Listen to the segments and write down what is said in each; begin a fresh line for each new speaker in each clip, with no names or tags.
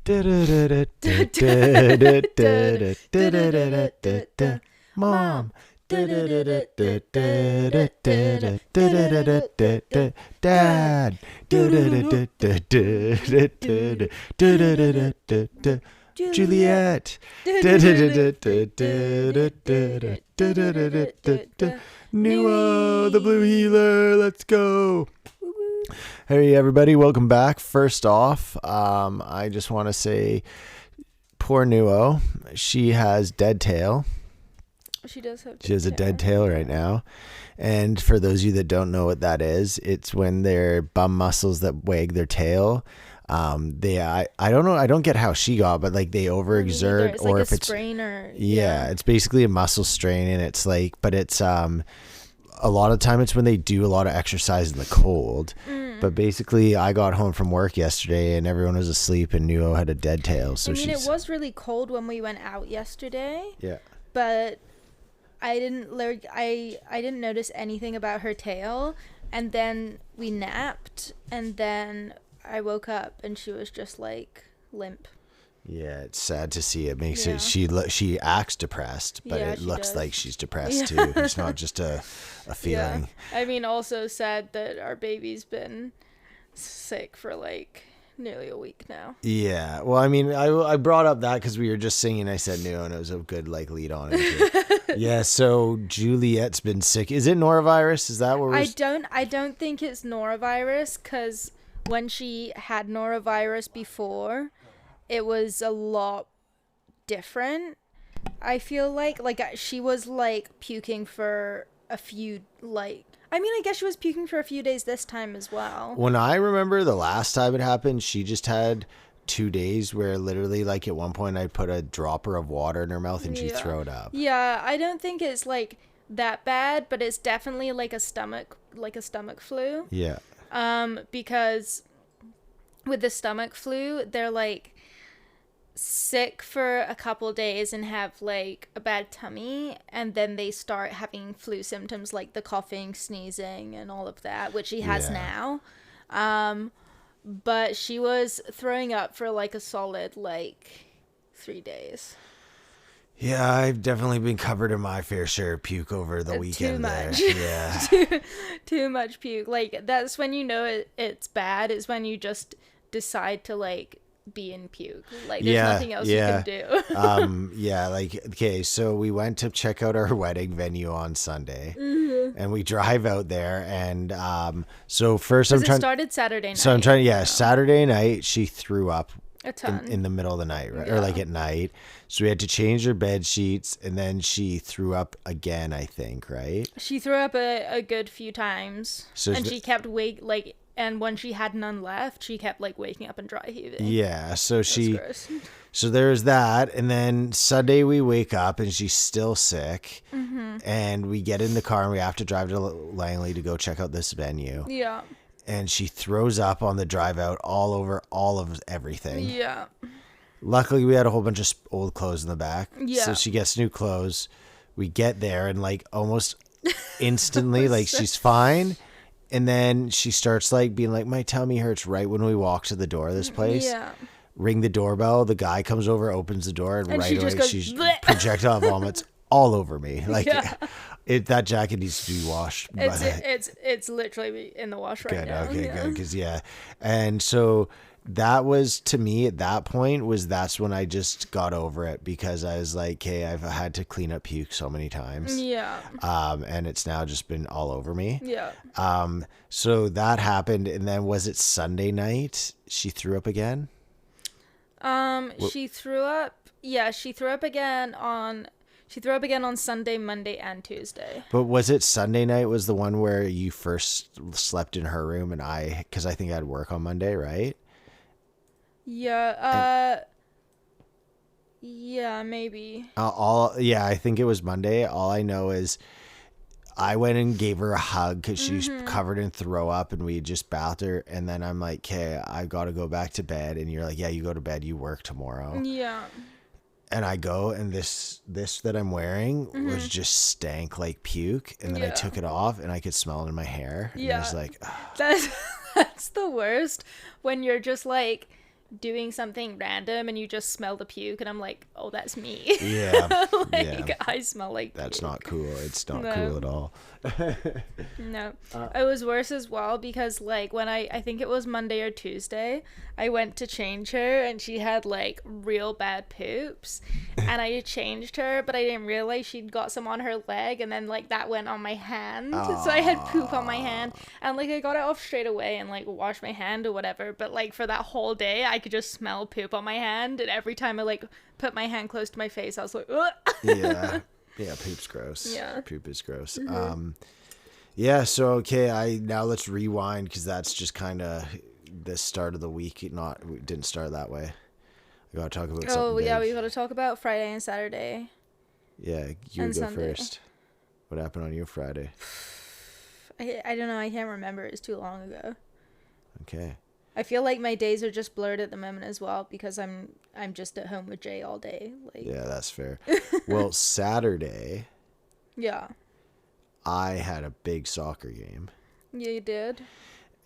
Mom. Dad. Juliet. Nuo, the blue healer. Let's go. Hey everybody, welcome back. First off, I just want to say poor Nuo. She has dead tail.
She does have
She has a dead tail right now. And for those of you that don't know what that is, it's when their bum muscles that wag their tail. I don't know. I don't get how she got, but like they overexert,
it's
or
like
if
a
it's
strain or
it's basically a muscle strain, and it's like, but it's a lot of time it's when they do a lot of exercise in the cold. But basically, I got home from work yesterday and everyone was asleep, and Nuo had a dead tail. So
it was really cold when we went out yesterday.
Yeah.
But I didn't notice anything about her tail, and then we napped, and then I woke up and she was just like limp.
Yeah, it's sad to see. It makes it. She acts depressed, but it looks like she's depressed too. It's not just a feeling.
Yeah. I mean, also sad that our baby's been sick for like nearly a week now.
Yeah. Well, I mean, I brought up that because we were just singing. I said no, and it was a good like lead on. Yeah. So Juliet's been sick. Is it norovirus? Is that what we're?
I don't think it's norovirus, because when she had norovirus before, it was a lot different. I feel like she was like puking for a few I guess she was puking for a few days this time as well.
When I remember the last time it happened, she just had 2 days where literally like at one point I put a dropper of water in her mouth and she'd throw it up.
Yeah, I don't think it's like that bad, but it's definitely like a stomach flu.
Yeah.
Because with the stomach flu, they're like sick for a couple days and have like a bad tummy, and then they start having flu symptoms like the coughing, sneezing, and all of that, which she has now. But she was throwing up for like a solid 3 days.
Yeah, I've definitely been covered in my fair share of puke over the weekend.
Too much.
There. Yeah.
too much puke. Like, that's when you know it's bad, is when you just decide to like be in puke. Like, there's nothing else you can do.
Okay, so we went to check out our wedding venue on Sunday, and we drive out there, and so first it
started Saturday night.
So I'm trying, Saturday night she threw up
a ton
in the middle of the night, right? Or like at night. So we had to change her bed sheets, and then she threw up again, I think, right?
She threw up a good few times, and she kept and when she had none left, she kept like waking up and dry heaving.
Yeah, so so there's that, and then Sunday we wake up and she's still sick, and we get in the car and we have to drive to Langley to go check out this venue.
Yeah.
And she throws up on the drive out all over all of everything.
Yeah.
Luckily, we had a whole bunch of old clothes in the back.
Yeah.
So she gets new clothes. We get there and like almost instantly, like she's fine. And then she starts like being like, my tummy hurts right when we walk to the door of this place.
Yeah.
Ring the doorbell. The guy comes over, opens the door, and right away she's
bleh.
projectile vomits all over me. Like that jacket needs to be washed.
It's literally in the wash right now.
Okay, good. Because and so that was, to me at that point, that's when I just got over it, because I was like, hey, I've had to clean up puke so many times.
Yeah.
And it's now just been all over me.
Yeah.
So that happened, and then was it Sunday night she threw up again?
She threw up. Yeah, she threw up again on Sunday, Monday, and Tuesday.
But was it Sunday night was the one where you first slept in her room, and because I think I had work on Monday, right?
Yeah. Yeah, maybe.
I think it was Monday. All I know is I went and gave her a hug because she's covered in throw up, and we just bathed her. And then I'm like, okay, I got to go back to bed. And you're like, yeah, you go to bed. You work tomorrow.
Yeah.
And I go, and this that I'm wearing was just stank like puke. And then I took it off, and I could smell it in my hair. And I was like,
that's the worst, when you're just like doing something random and you just smell the puke and I'm like, oh, that's me.
Yeah.
Like,
yeah.
I smell like
That's
puke.
not cool. It's not
No.
cool at all.
No. It was worse as well because, like, when I think it was Monday or Tuesday, I went to change her and she had, like, real bad poops. And I changed her, but I didn't realize she'd got some on her leg, and then, like, that went on my hand. So I had poop on my hand. And, like, I got it off straight away and, like, washed my hand or whatever. But, like, for that whole day, I could just smell poop on my hand. And every time I, like, put my hand close to my face, I was like, ugh.
Yeah. Yeah, poop's gross.
Yeah.
Poop is gross. Yeah, so okay, now let's rewind because that's just kind of the start of the week. We didn't start that way. We gotta talk about something.
Oh, yeah,
big.
we gotta talk about Friday and Saturday.
Yeah, you
And
go
Sunday.
first. What happened on your Friday?
I don't know, I can't remember. It's too long ago.
Okay.
I feel like my days are just blurred at the moment as well because I'm just at home with Jay all day. Like,
Yeah, that's fair. Well, Saturday,
yeah.
I had a big soccer game.
Yeah, you did.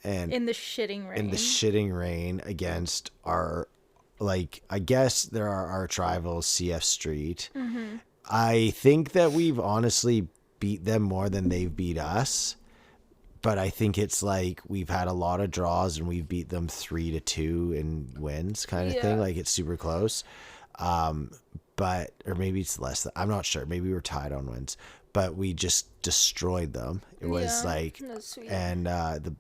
And
In the shitting rain.
in the shitting rain against our, like, I guess there are arch rivals, CF Street.
Mm-hmm.
I think that we've honestly beat them more than they've beat us. But I think it's like we've had a lot of draws and we've beat them 3-2 in wins kind of thing.
Yeah.
Like, it's super close. But, or maybe it's less than, I'm not sure. Maybe we were tied on wins, but we just destroyed them. It was like,
That's sweet.
and the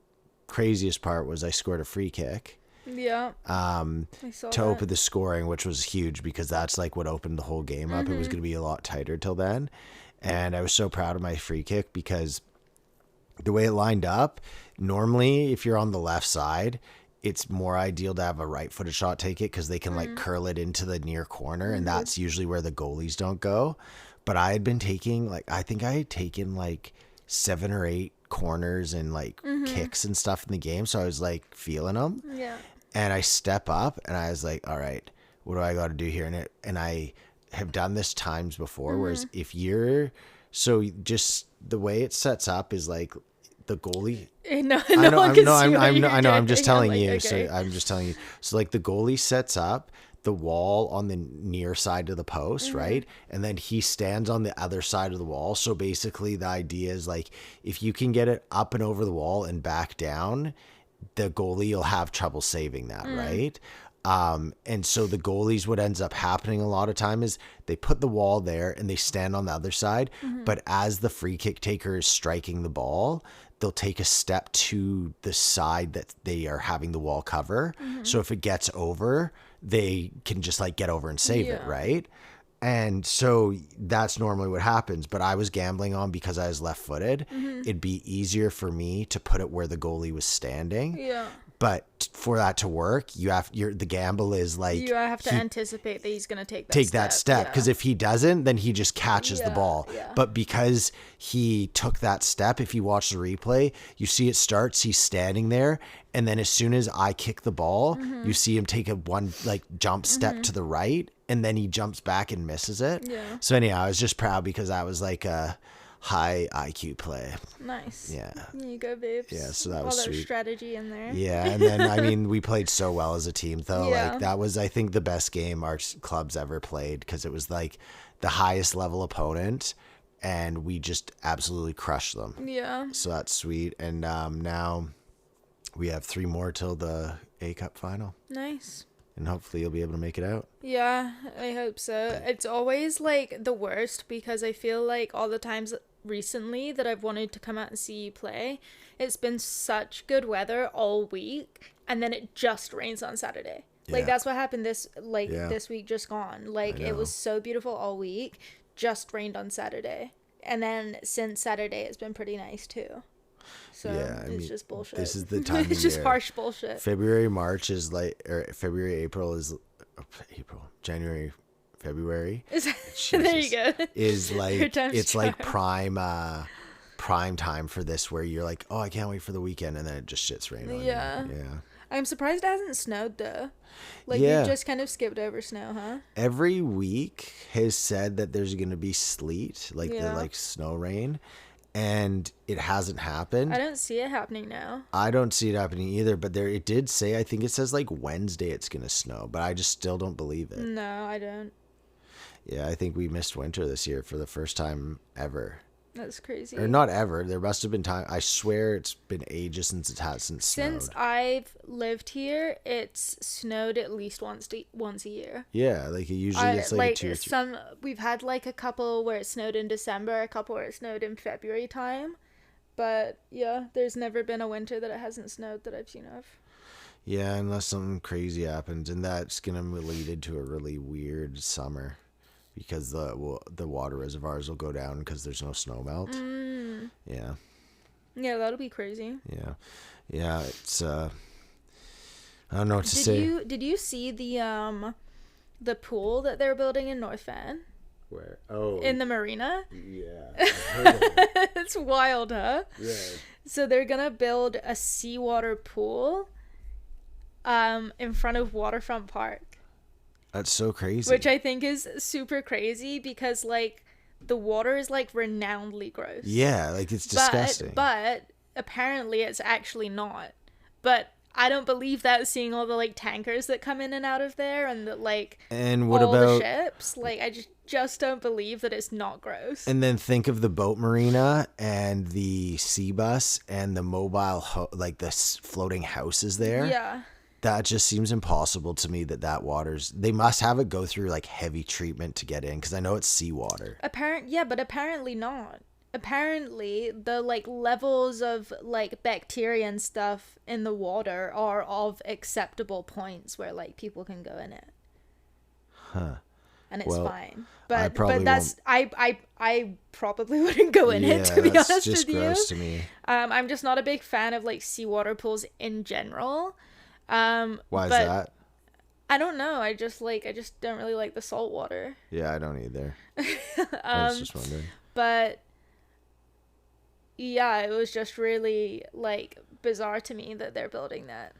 craziest part was I scored a free kick
Yeah. I saw
to
that.
open the scoring, which was huge because that's like what opened the whole game up. It was going to be a lot tighter till then. And I was so proud of my free kick because the way it lined up, normally if you're on the left side, it's more ideal to have a right-footed shot take it because they can like curl it into the near corner, and that's usually where the goalies don't go. But I had been taking, like, I think I had taken like 7 or 8 corners and like kicks and stuff in the game, so I was like feeling them.
Yeah.
And I step up and I was like, all right, what do I got to do here? And I have done this times before, whereas if you're, so just the way it sets up is like the goalie. I'm just telling you.
Okay.
So I'm just telling you. So like the goalie sets up the wall on the near side of the post, right? And then he stands on the other side of the wall. So basically the idea is like, if you can get it up and over the wall and back down, the goalie will have trouble saving that, right? And so the goalies, what ends up happening a lot of time is they put the wall there and they stand on the other side. But as the free kick taker is striking the ball, they'll take a step to the side that they are having the wall cover. So if it gets over, they can just like get over and save it, right? And so that's normally what happens. But I was gambling on, because I was left footed, it'd be easier for me to put it where the goalie was standing.
Yeah.
But for that to work, the gamble is like
You have to anticipate that he's gonna take
that step, because if he doesn't, then he just catches the ball.
Yeah.
But because he took that step, if you watch the replay, you see it starts, he's standing there, and then as soon as I kick the ball, you see him take a jump step to the right, and then he jumps back and misses it.
Yeah.
So anyhow, I was just proud because that was like a high IQ play.
Nice.
Yeah.
There you go, babes.
Yeah, so that was
all that
sweet.
strategy in there.
Yeah, and then I mean, we played so well as a team, though.
Yeah.
Like, that was, I think, the best game our club's ever played, because it was like the highest level opponent, and we just absolutely crushed them.
Yeah.
So that's sweet. And now we have 3 more till the A Cup final,
Nice.
and hopefully you'll be able to make it out.
Yeah, I hope so. It's always like the worst because I feel like all the times recently that I've wanted to come out and see you play, it's been such good weather all week, and then it just rains on Saturday. Like,
Yeah.
that's what happened this
Yeah.
this week just gone. Like,
I
it
know.
was so beautiful all week, just rained on Saturday. And then since Saturday it's been pretty nice too. So
Yeah, I
it's
mean,
just bullshit.
this is the time of
It's just
year.
harsh bullshit.
February, March is like, or February, April is January, February.
There you go.
Is
Your
like,
time's
it's like
charm.
prime time for this, where you're like, oh, I can't wait for the weekend, and then it just shits rain on you.
Yeah.
Yeah.
I'm surprised it hasn't snowed though. Like,
Yeah.
you just kind of skipped over snow, huh?
Every week has said that there's going to be sleet, like
Yeah.
the snow rain. and it hasn't happened.
I don't see it happening now.
I don't see it happening either, but it did say, I think it says like Wednesday it's going to snow, but I just still don't believe it.
No, I don't.
Yeah, I think we missed winter this year for the first time ever.
That's crazy.
Or not ever. There must have been time. I swear it's been ages since it hasn't snowed.
Since I've lived here, it's snowed at least once a year.
Yeah, like it usually gets like a 2 or 3.
We've had like a couple where it snowed in December, a couple where it snowed in February time. But yeah, there's never been a winter that it hasn't snowed that I've seen of.
Yeah, unless something crazy happens, and that's going to lead into a really weird summer. Because the water reservoirs will go down because there's no snow melt. Yeah.
Yeah, that'll be crazy.
Yeah. It's I don't know what to say.
Did you see the pool that they're building in North Van?
Where? Oh.
In the marina?
Yeah. I've heard of it.
It's wild, huh?
Yeah.
So they're gonna build a seawater pool, in front of Waterfront Park.
That's so crazy.
Which I think is super crazy because, like, the water is, like, renownedly gross.
Yeah, like, it's disgusting.
But apparently it's actually not. But I don't believe that, seeing all the, like, tankers that come in and out of there and, the, like,
and what
all
about
the ships. Like, I just don't believe that it's not gross.
And then think of the boat marina and the sea bus and the mobile, like, the floating houses there.
Yeah.
That just seems impossible to me that water's... They must have it go through, like, heavy treatment to get in, because I know it's seawater.
Yeah, but apparently not. Apparently, the, like, levels of, like, bacteria and stuff in the water are of acceptable points where, like, people can go in it.
Huh.
And it's fine.
I
probably wouldn't go in it, to be honest with you.
It's just gross to me.
I'm just not a big fan of, like, seawater pools in general.
Why is that?
I don't know. I just don't really like the salt water.
Yeah, I don't either. I was just wondering.
But yeah, it was just really, like, bizarre to me that they're building that.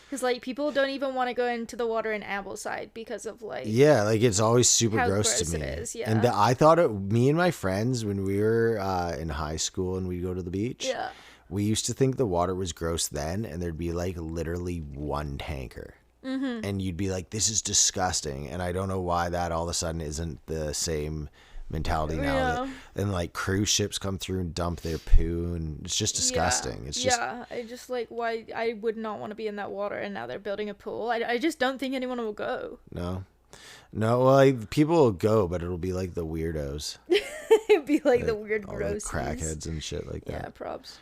Because, like, people don't even want to go into the water in Ambleside because of, like...
Yeah, like, it's always super gross to me.
It is, yeah.
And I thought me and my friends, when we were in high school and we'd go to the beach...
Yeah.
We used to think the water was gross then, and there'd be, like, literally one tanker. Mm-hmm. And you'd be like, this is disgusting. And I don't know why that all of a sudden isn't the same mentality now. And, like, cruise ships come through and dump their poo, and it's just disgusting. It's just...
Yeah, I just, like, why... I would not want to be in that water, and now they're building a pool. I just don't think anyone will go.
No, well, like, people will go, but it'll be, like, the weirdos.
It'd be like the weird gross
crackheads and shit like that.
Yeah, props.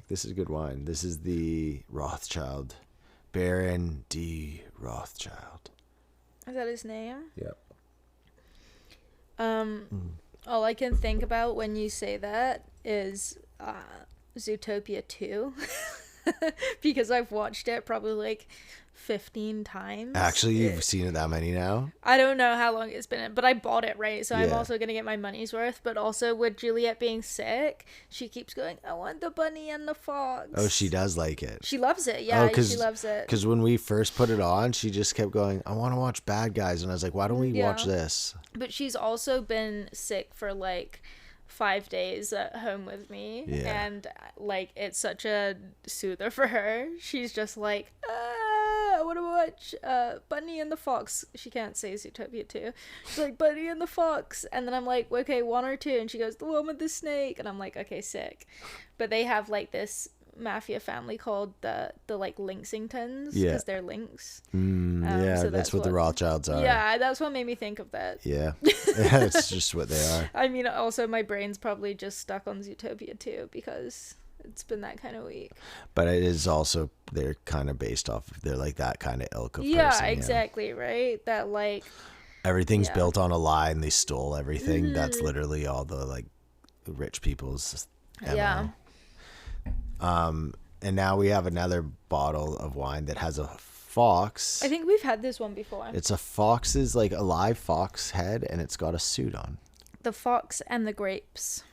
This is good wine. This is the Rothschild, Baron D. Rothschild.
Is that his name?
Yep.
All I can think about when you say that is Zootopia 2. Because I've watched it probably like 15 times.
Actually, you've seen it that many now?
I don't know how long it's been in, but I bought it, right? So I'm also going to get my money's worth. But also with Juliet being sick, she keeps going, I want the bunny and the fox.
Oh, she does like it.
She loves it. Yeah, she loves it.
Because when we first put it on, she just kept going, I want to watch Bad Guys. And I was like, why don't we watch this?
But she's also been sick for like 5 days at home with me. Yeah. And like, it's such a soother for her. She's just like, I want to watch Bunny and the Fox. She can't say Zootopia 2. She's like, Bunny and the Fox. And then I'm like, okay, 1 or 2. And she goes, the one with the snake. And I'm like, okay, sick. But they have like this mafia family called the like Lynxingtons, because they're lynx.
So that's what the Rothschilds are.
Yeah, that's what made me think of that.
Yeah, it's just what they are.
I mean, also my brain's probably just stuck on Zootopia 2 because it's been that kind of week.
But it is also, they're kind of based off, they're like that kind of ilk of person.
Yeah, exactly, right? That like
everything's built on a lie and they stole everything. Mm-hmm. That's literally all the like rich people's MO. Yeah. And now we have another bottle of wine that has a fox.
I think we've had this one before.
It's a fox's, like a live fox head, and it's got a suit on.
The Fox and the Grapes.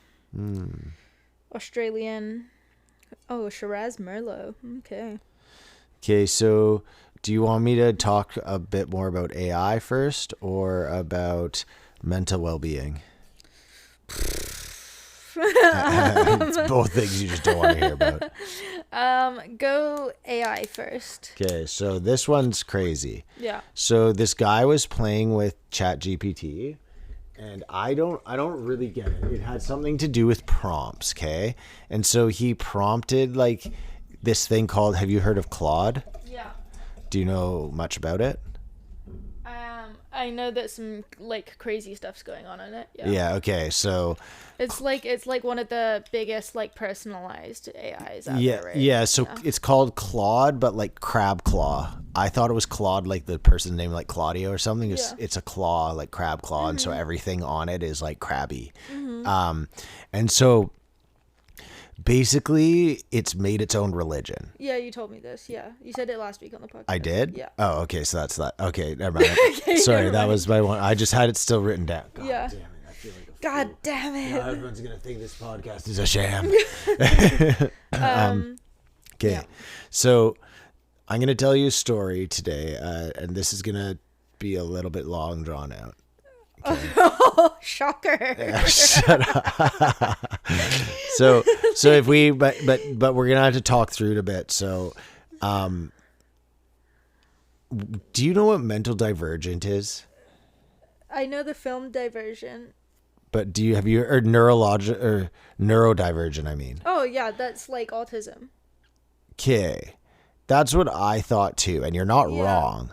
Australian. Oh, Shiraz Merlot. Okay,
so do you want me to talk a bit more about AI first, or about Mental well-being. It's both things you just don't want to hear about.
Go AI first.
Okay, so this one's crazy.
Yeah.
So this guy was playing with ChatGPT, and I don't really get it. It had something to do with prompts, okay? And so he prompted like this thing called, have you heard of Claude?
Yeah.
Do you know much about it?
I know that some like crazy stuff's going on in it. Yeah.
Yeah, okay. So
It's like one of the biggest like personalized AIs out
yeah,
there, right?
yeah, so it's called Claude, but like crab claw. I thought it was Claude, like the person's name, like Claudio or something. It's a claw, like crab claw, and so everything on it is like crabby. And so basically, it's made its own religion.
Yeah, you told me this. Yeah, you said it last week on the podcast.
I did?
Yeah.
Oh, okay. So that's that. Okay, never mind.
Okay,
Sorry,
never
that
mind.
was my one. I just had it still written down. God
Yeah.
damn it. I feel like a
God
fool.
damn it.
Now everyone's going to think this podcast is a sham. Okay.
Yeah.
So I'm going to tell you a story today, and this is going to be a little bit long drawn out.
Oh, shocker.
Shut up. So if we but we're gonna have to talk through it a bit. So do you know what mental divergent is?
I know the film Divergent.
But have you or neurodivergent, I mean.
Oh yeah, that's like autism.
Okay. That's what I thought too, and you're not
Yeah.
wrong.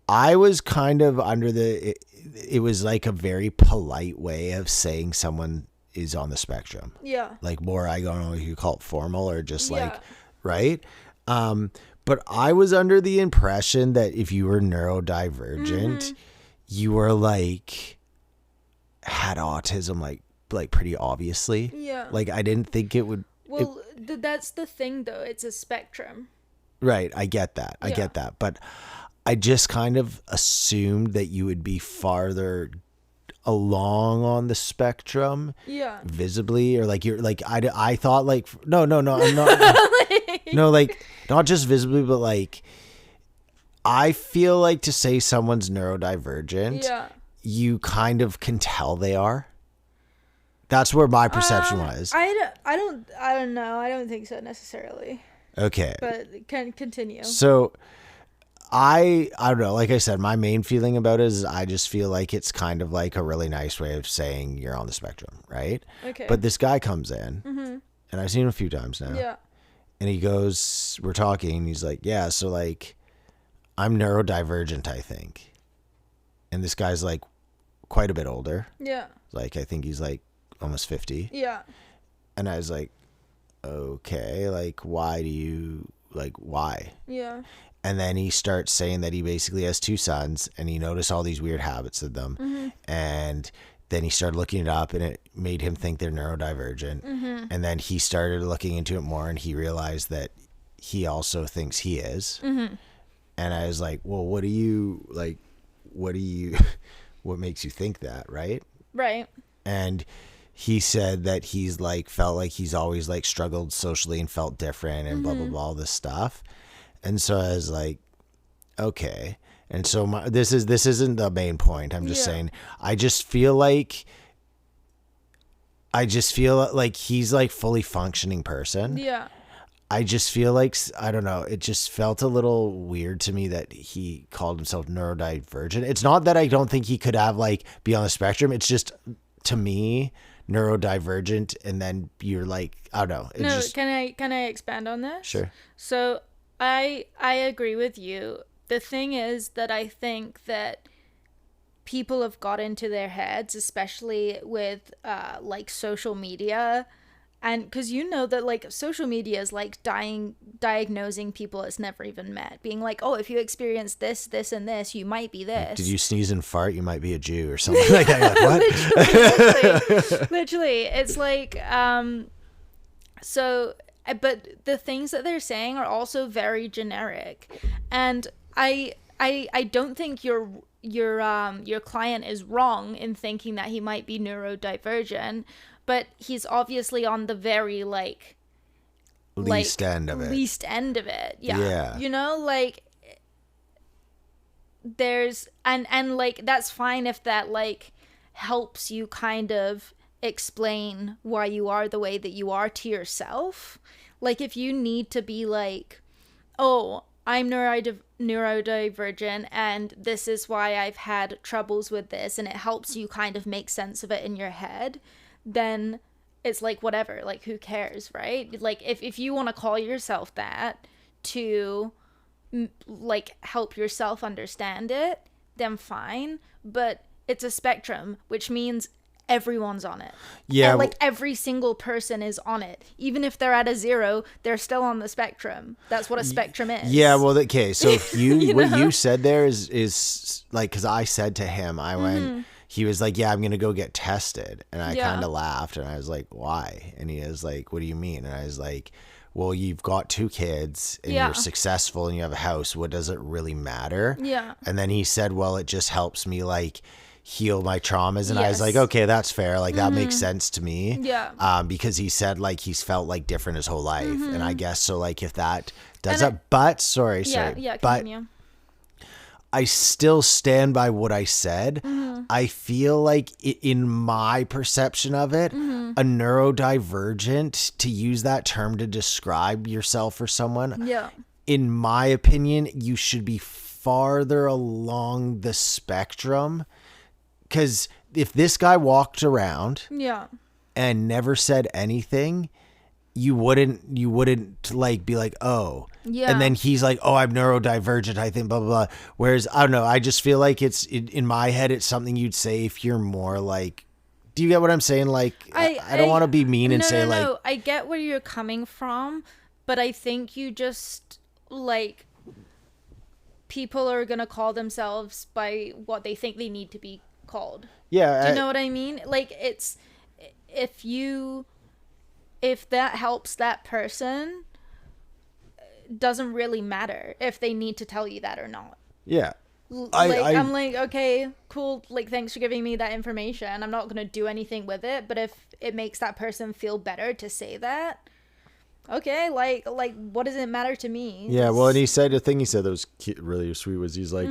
I was kind of under it was like a very polite way of saying someone is on the spectrum.
Yeah.
Like more, I don't know if you call it formal or just like,
Yeah.
right? But I was under the impression that if you were neurodivergent, you were like, had autism, like pretty obviously.
Yeah.
Like I didn't think it would.
Well, that's the thing though. It's a spectrum.
Right. I get that. I
Yeah.
get that. But I just kind of assumed that you would be farther along on the spectrum
Yeah.
visibly, or like you're like, I thought like, no, I'm not. No, like not just visibly, but like, I feel like to say someone's neurodivergent,
Yeah.
you kind of can tell they are. That's where my perception was.
I don't know. I don't think so necessarily.
Okay.
But can continue.
So I don't know. Like I said, my main feeling about it is I just feel like it's kind of like a really nice way of saying you're on the spectrum, right?
Okay.
But this guy comes in, and I've seen him a few times now.
Yeah.
And he goes, we're talking, and he's like, yeah, so like, I'm neurodivergent, I think. And this guy's like quite a bit older.
Yeah.
Like, I think he's like almost 50.
Yeah.
And I was like, okay, like, why?
Yeah.
And then he starts saying that he basically has two sons, and he noticed all these weird habits of them. And then he started looking it up, and it made him think they're neurodivergent. And then he started looking into it more, and he realized that he also thinks he is. And I was like, well, what makes you think that, right?
Right.
And he said that he's like felt like he's always like struggled socially and felt different and blah blah blah, all this stuff. And so I was like, okay. And so this isn't the main point. I'm just saying I just feel like he's like fully functioning person.
Yeah.
I just feel like, I don't know, it just felt a little weird to me that he called himself neurodivergent. It's not that I don't think he could have like be on the spectrum. It's just, to me, neurodivergent, and then you're like, I don't know.
Can I expand on this?
Sure.
So I agree with you. The thing is that I think that people have got into their heads, especially with like social media. And because you know that like social media is like diagnosing people it's never even met, being like, oh, if you experience this, this, and this, you might be this.
Did you sneeze and fart? You might be a Jew or something like that. You're like, what?
Literally, it's like so. But the things that they're saying are also very generic, and I don't think your client is wrong in thinking that he might be neurodivergent. But he's obviously on the very
least end of it.
Least end of it. Yeah.
Yeah.
You know, like there's and like that's fine if that like helps you kind of explain why you are the way that you are to yourself. Like, if you need to be like, oh, I'm neurodivergent and this is why I've had troubles with this, and it helps you kind of make sense of it in your head, then it's like, whatever, like, who cares, right? Like, if you want to call yourself that to like help yourself understand it, then fine. But it's a spectrum, which means everyone's on it.
Yeah,
and like every single person is on it. Even if they're at a 0, they're still on the spectrum. That's what a spectrum is.
Yeah, well, okay, so if you,
You
what
know?
you said there is like, because I said to him, I went, he was like, yeah, I'm gonna go get tested, and I
Yeah.
kind of laughed, and I was like, why? And he was like, what do you mean? And I was like, well, you've got 2 kids and
Yeah.
you're successful and you have a house. What does it really matter?
Yeah.
And then he said, well, it just helps me like heal my traumas. And I was
Yes.
like, okay, that's fair. Like that makes sense to me.
Yeah.
Because he said like he's felt like different his whole life. And I guess so like if that does
And
it, but sorry.
Yeah,
but
continue.
I still stand by what I said. I feel like in my perception of it, a neurodivergent, to use that term to describe yourself or someone,
Yeah.
in my opinion, you should be farther along the spectrum. Because if this guy walked around
Yeah.
and never said anything, you wouldn't like be like, oh.
Yeah.
And then he's like, oh, I'm neurodivergent, I think, blah, blah, blah. Whereas, I don't know, I just feel like it's, in my head, it's something you'd say if you're more like, do you get what I'm saying? Like, I don't want to be mean and say like.
No, I get where you're coming from, but I think you just, like, people are going to call themselves by what they think they need to be called.
Yeah.
Do you know what I mean? Like, it's, if that helps that person, doesn't really matter if they need to tell you that or not.
Yeah.
I'm like, okay, cool. Like, thanks for giving me that information. I'm not going to do anything with it. But if it makes that person feel better to say that, okay, like what does it matter to me?
Yeah. Well, and he said, the thing he said that was really sweet was he's like,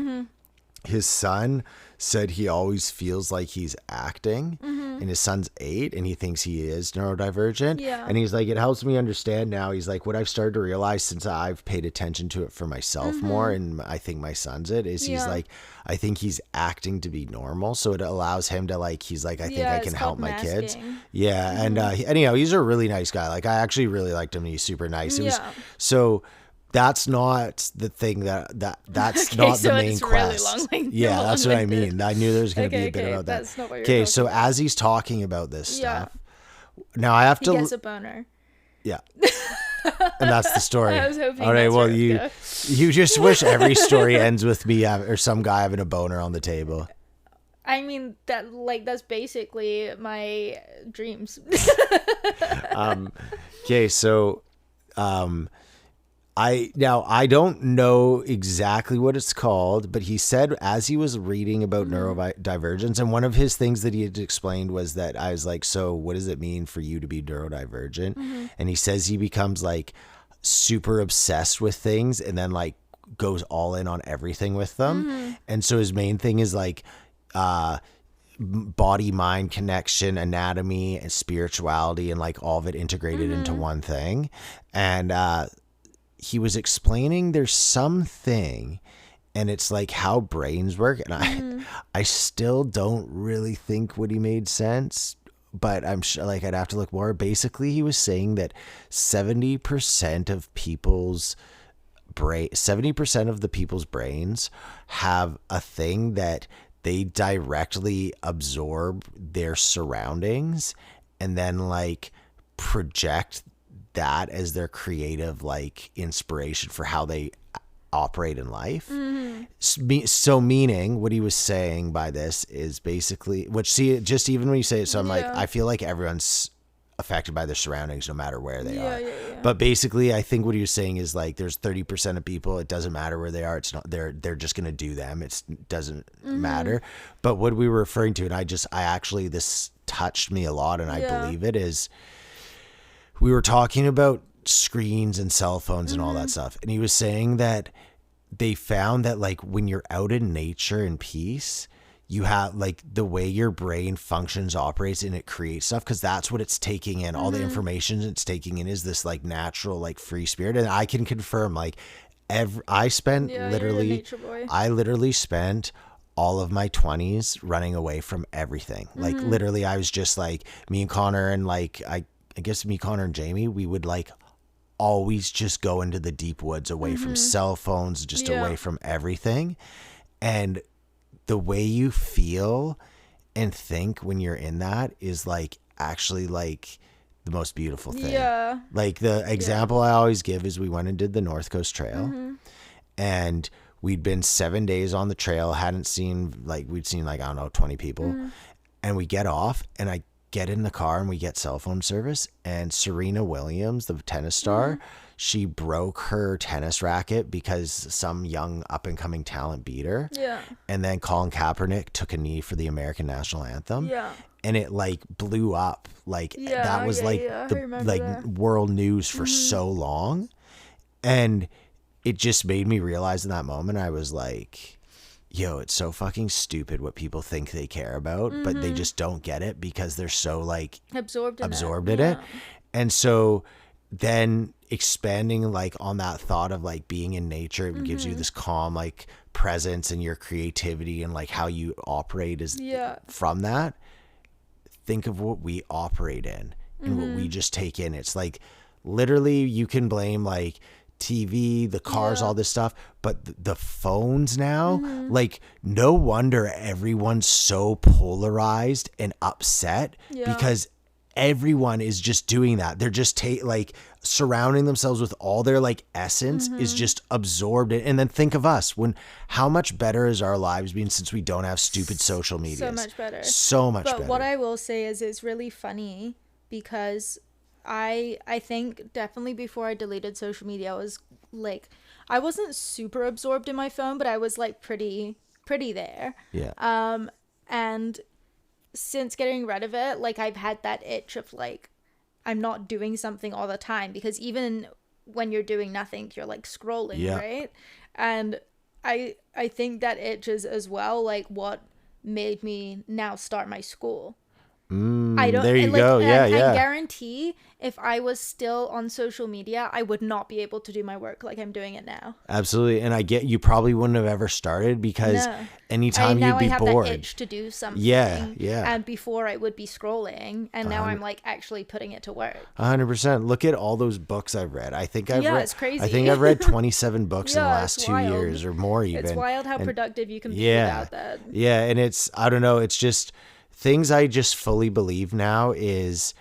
his son said he always feels like he's acting, and his son's 8 and he thinks he is neurodivergent.
Yeah.
And he's like, it helps me understand now. He's like, what I've started to realize since I've paid attention to it for myself more, and I think my son's he's
Yeah.
like, I think he's acting to be normal. So it allows him to like, he's like, I think I
it's
can help
called
my kids.
masking.
Yeah. And anyhow, he's a really nice guy. Like I actually really liked him. He's super nice. It was
Yeah.
so. That's not the thing that's
Okay,
not
so
the main
it's really
quest.
long-winded.
Yeah, that's what I
Long-winded.
mean. I knew there was going to be a bit
Okay,
about that.
that's not what you're
Okay,
talking
so
about.
as he's talking about this
Yeah.
stuff, now I have
He
to.
gets a boner.
Yeah, and that's the story.
I was hoping
All right,
that's
well
where
you
it's
you just wish every story ends with me or some guy having a boner on the table.
I mean, that's basically my dreams.
Okay, so I don't know exactly what it's called, but he said as he was reading about neurodivergence, and one of his things that he had explained was that I was like, so what does it mean for you to be neurodivergent? And he says he becomes like super obsessed with things and then like goes all in on everything with them. And so his main thing is like body mind connection, anatomy and spirituality, and like all of it integrated into one thing. And he was explaining there's something, and it's like how brains work, and I still don't really think what he made sense, but I'm sure like I'd have to look more. Basically, he was saying that 70% of people's 70% of the people's brains have a thing that they directly absorb their surroundings and then like project that as their creative like inspiration for how they operate in life. So meaning what he was saying by this is basically, which see, just even when you say it, so I'm like, I feel like everyone's affected by their surroundings no matter where they are.
Yeah.
But basically I think what he was saying is like there's 30% of people, it doesn't matter where they are, it's not, they're just gonna do them, it doesn't matter. But what we were referring to, and I actually, this touched me a lot, and I believe it is, we were talking about screens and cell phones and all that stuff, and he was saying that they found that like when you're out in nature in peace, you have like the way your brain functions, operates, and it creates stuff, because that's what it's taking in. All the information it's taking in is this like natural, like free spirit. And I can confirm, like I literally spent all of my 20s running away from everything. Like literally I was just like, me and Connor and like I guess me, Connor and Jamie, we would like always just go into the deep woods, away from cell phones, just away from everything. And the way you feel and think when you're in that is like actually like the most beautiful thing. Yeah. Like the example I always give is we went and did the North Coast Trail, and we'd been 7 days on the trail, we'd seen like, I don't know, 20 people. And we get off and I get in the car and we get cell phone service, and Serena Williams, the tennis star, she broke her tennis racket because some young up and coming talent beat her. Yeah. And then Colin Kaepernick took a knee for the American national anthem. Yeah. And it like blew up. Like that was the world news for so long. And it just made me realize in that moment, I was like, yo, it's so fucking stupid what people think they care about, but they just don't get it because they're so like absorbed in it. And so then expanding like on that thought of like being in nature, it gives you this calm like presence, and your creativity and like how you operate is from that. Think of what we operate in and what we just take in. It's like literally you can blame like TV, the cars, all this stuff, but the phones now, like no wonder everyone's so polarized and upset because everyone is just doing that. They're just like surrounding themselves with all their like essence is just absorbed in. And then think of us, how much better has our lives been since we don't have stupid social media?
So much better.
But
what I will say is it's really funny because I think definitely before I deleted social media, I was like, I wasn't super absorbed in my phone, but I was like pretty there. Yeah. And since getting rid of it, like I've had that itch of like, I'm not doing something all the time, because even when you're doing nothing, you're like scrolling, right? And I think that itch is as well like what made me now start my school.
There you go. I
guarantee if I was still on social media, I would not be able to do my work like I'm doing it now.
Absolutely. And I get you probably wouldn't have ever started because anytime you'd be bored. Now I have that itch
to do something.
Yeah.
And before I would be scrolling, and now I'm like actually putting it to work.
100%. Look at all those books I've read. I think I've read,
it's crazy.
I think I've read 27 books in the last 2 years or more even.
It's wild how productive you can be without that.
Yeah. And it's, I don't know, it's just things I just fully believe now is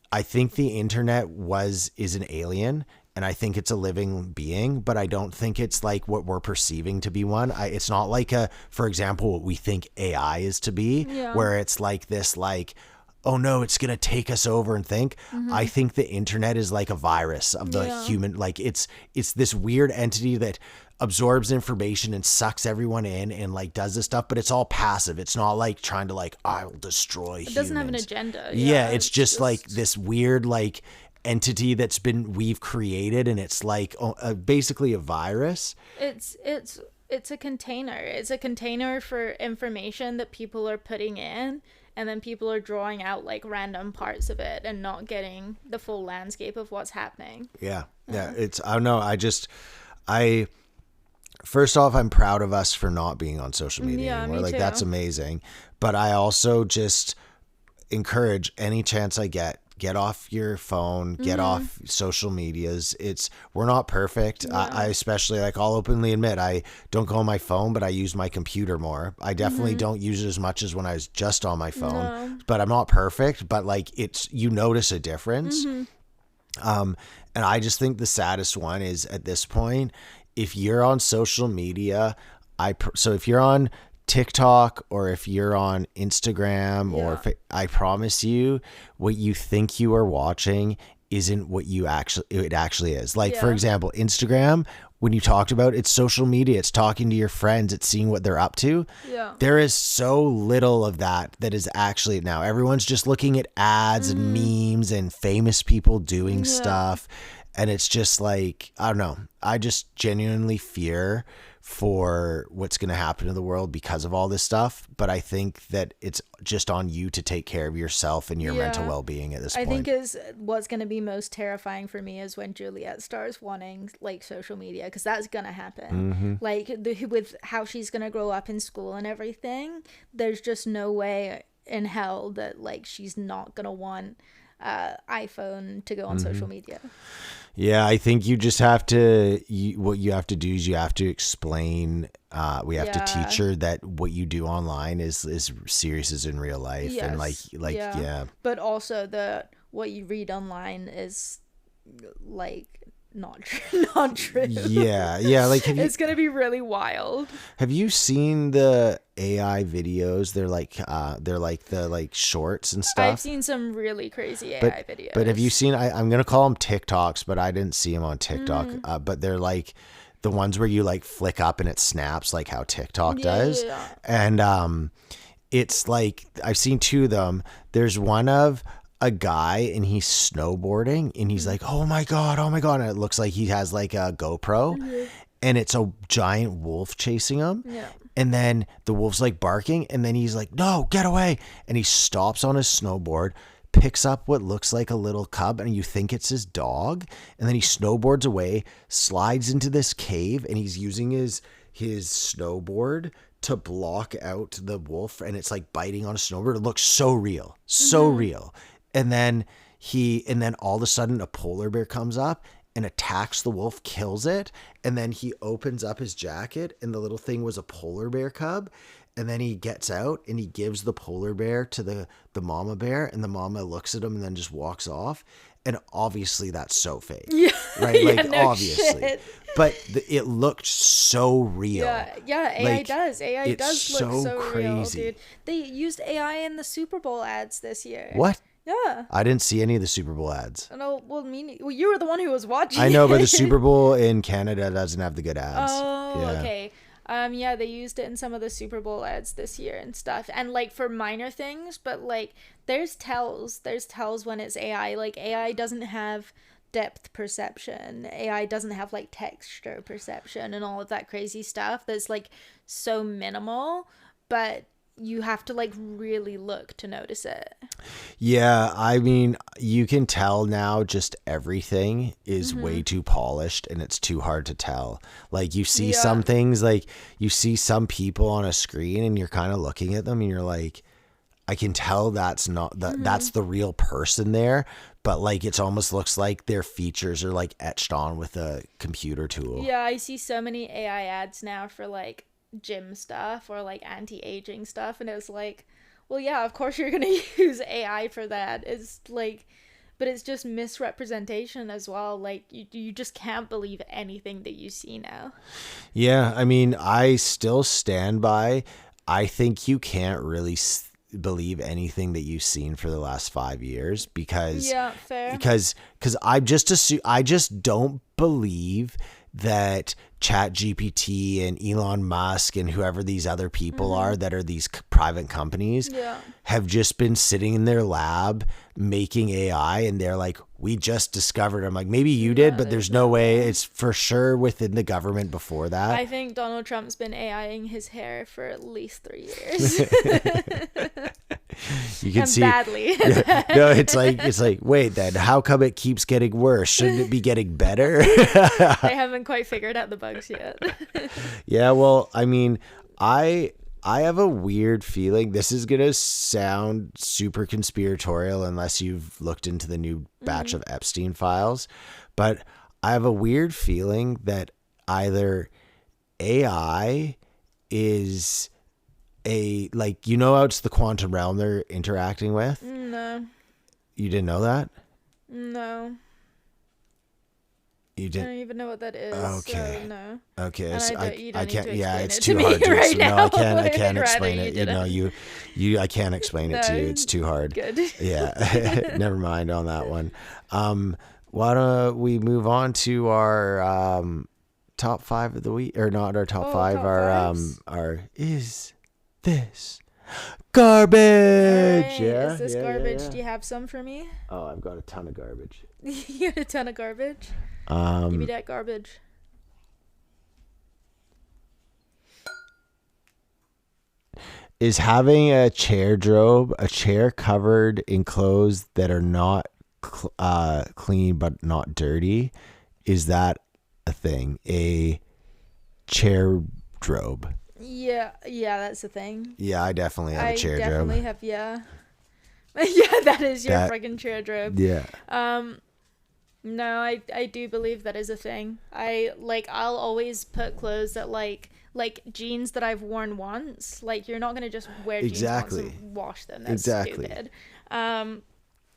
I think the internet is an alien, and I think it's a living being, but I don't think it's like what we're perceiving to be one. It's not like for example, what we think AI is to be, where it's like this, like, oh no, it's going to take us over and think. I think the internet is like a virus of the human, like it's this weird entity that absorbs information and sucks everyone in and like does this stuff, but it's all passive. It's not like trying to like, I will destroy humans.
It doesn't have an agenda.
Yeah, it's just like this weird like entity we've created, and it's like basically a virus.
It's a container. It's a container for information that people are putting in, and then people are drawing out like random parts of it and not getting the full landscape of what's happening. Yeah. It's, I don't know. First off, I'm proud of us for not being on social media anymore. Like, that's amazing. But I also just encourage any chance I get off your phone, get off social medias. We're not perfect. I especially, like, I'll openly admit, I don't go on my phone, but I use my computer more. I definitely don't use it as much as when I was just on my phone, but I'm not perfect. But like, you notice a difference. And I just think the saddest one is at this point, if you're on social media, so if you're on TikTok or if you're on Instagram I promise you, what you think you are watching isn't what it actually is. Like, for example, Instagram, when you talked about it's social media, it's talking to your friends, it's seeing what they're up to. Yeah. There is so little of that is actually now. Everyone's just looking at ads and memes and famous people doing stuff.
And it's just like, I don't know. I just genuinely fear for what's going to happen to the world because of all this stuff. But I think that it's just on you to take care of yourself and your mental well-being at this point.
I think is what's going to be most terrifying for me is when Juliet starts wanting like social media, because that's going to happen. Like with how she's going to grow up in school and everything, there's just no way in hell that like she's not going to want iPhone to go on social media.
Yeah, I think you just have to, what you have to do is you have to explain, we have to teach her that what you do online is serious as in real life. Yes. And like.
But also that what you read online is like not true.
Yeah. Like
it's gonna be really wild.
Have you seen the AI videos? They're like the shorts and stuff.
I've seen some really crazy AI videos.
But have you seen? I'm gonna call them TikToks, but I didn't see them on TikTok. But they're like the ones where you like flick up and it snaps, like how TikTok does. Yeah. And it's like I've seen two of them. There's one of a guy and he's snowboarding and he's like, oh my god, and it looks like he has like a GoPro and it's a giant wolf chasing him. And then the wolf's like barking and then he's like, no, get away, and he stops on his snowboard, picks up what looks like a little cub, and you think it's his dog, and then he snowboards away, slides into this cave, and he's using his snowboard to block out the wolf, and it's like biting on a snowboard. It looks so real, real. And then all of a sudden a polar bear comes up and attacks the wolf, kills it. And then he opens up his jacket and the little thing was a polar bear cub. And then he gets out and he gives the polar bear to the mama bear, and the mama looks at him and then just walks off. And obviously that's so fake, right? Like obviously, shit. But it looked so real.
Yeah, AI does. AI does look so crazy. Real, dude. They used AI in the Super Bowl ads this year.
What?
Yeah.
I didn't see any of the Super Bowl ads.
No, well, you were the one who was watching.
I know, but the Super Bowl in Canada doesn't have the good ads.
Oh, yeah. Okay. Yeah, they used it in some of the Super Bowl ads this year and stuff. And like for minor things, but like there's tells when it's AI. Like AI doesn't have depth perception. AI doesn't have like texture perception and all of that crazy stuff that's like so minimal, but you have to like really look to notice it.
Yeah, I mean, you can tell now just everything is way too polished and it's too hard to tell. Like you see some things, like you see some people on a screen and you're kind of looking at them and you're like, I can tell that's not that's the real person there, but like it's almost looks like their features are like etched on with a computer tool.
Yeah, I see so many AI ads now for like gym stuff or like anti-aging stuff, and it's like, well, yeah, of course you're gonna use AI for that. It's like, but it's just misrepresentation as well. Like you just can't believe anything that you see now.
Yeah, I mean, I still stand by, I think you can't really believe anything that you've seen for the last 5 years because I just don't believe that ChatGPT and Elon Musk and whoever these other people are that are these private companies have just been sitting in their lab making AI and they're like, we just discovered. I'm like, maybe you did, but there's no way. It's for sure within the government before that.
I think Donald Trump's been AIing his hair for at least 3 years.
You can
and
see
badly.
No, it's like, wait, then how come it keeps getting worse? Shouldn't it be getting better?
They haven't quite figured out the bugs yet.
Yeah, well, I mean, I have a weird feeling. This is going to sound super conspiratorial unless you've looked into the new batch of Epstein Files, but I have a weird feeling that either AI is like, you know how it's the quantum realm they're interacting with?
No.
You didn't know that?
No.
You didn't?
I don't even know what that is.
Okay.
So no.
Okay. So
I can't.
Yeah, it's too hard to explain. No, I can't explain it. I can't explain it to you. It's too hard.
Good.
Yeah. Never mind on that one. Why don't we move on to our top 5 of the week, or not our top 5?
Top fives?
Our is this Garbage.
Alright,
Yeah.
is this
yeah,
garbage?
Yeah,
Do you have some for me?
Oh, I've got a ton of garbage.
You got a ton of garbage? Give me that garbage.
Is having a chair covered in clothes that are not clean but not dirty, is that a thing? A chair drobe?
Yeah, that's a thing.
Yeah, I definitely have a chair
I definitely
drobe.
have, yeah. Yeah, that is your
That-
friggin' chair drobe.
Yeah.
No, I do believe that is a thing. I'll always put clothes that like jeans that I've worn once. Like, you're not gonna just wear jeans once and wash them. That's stupid.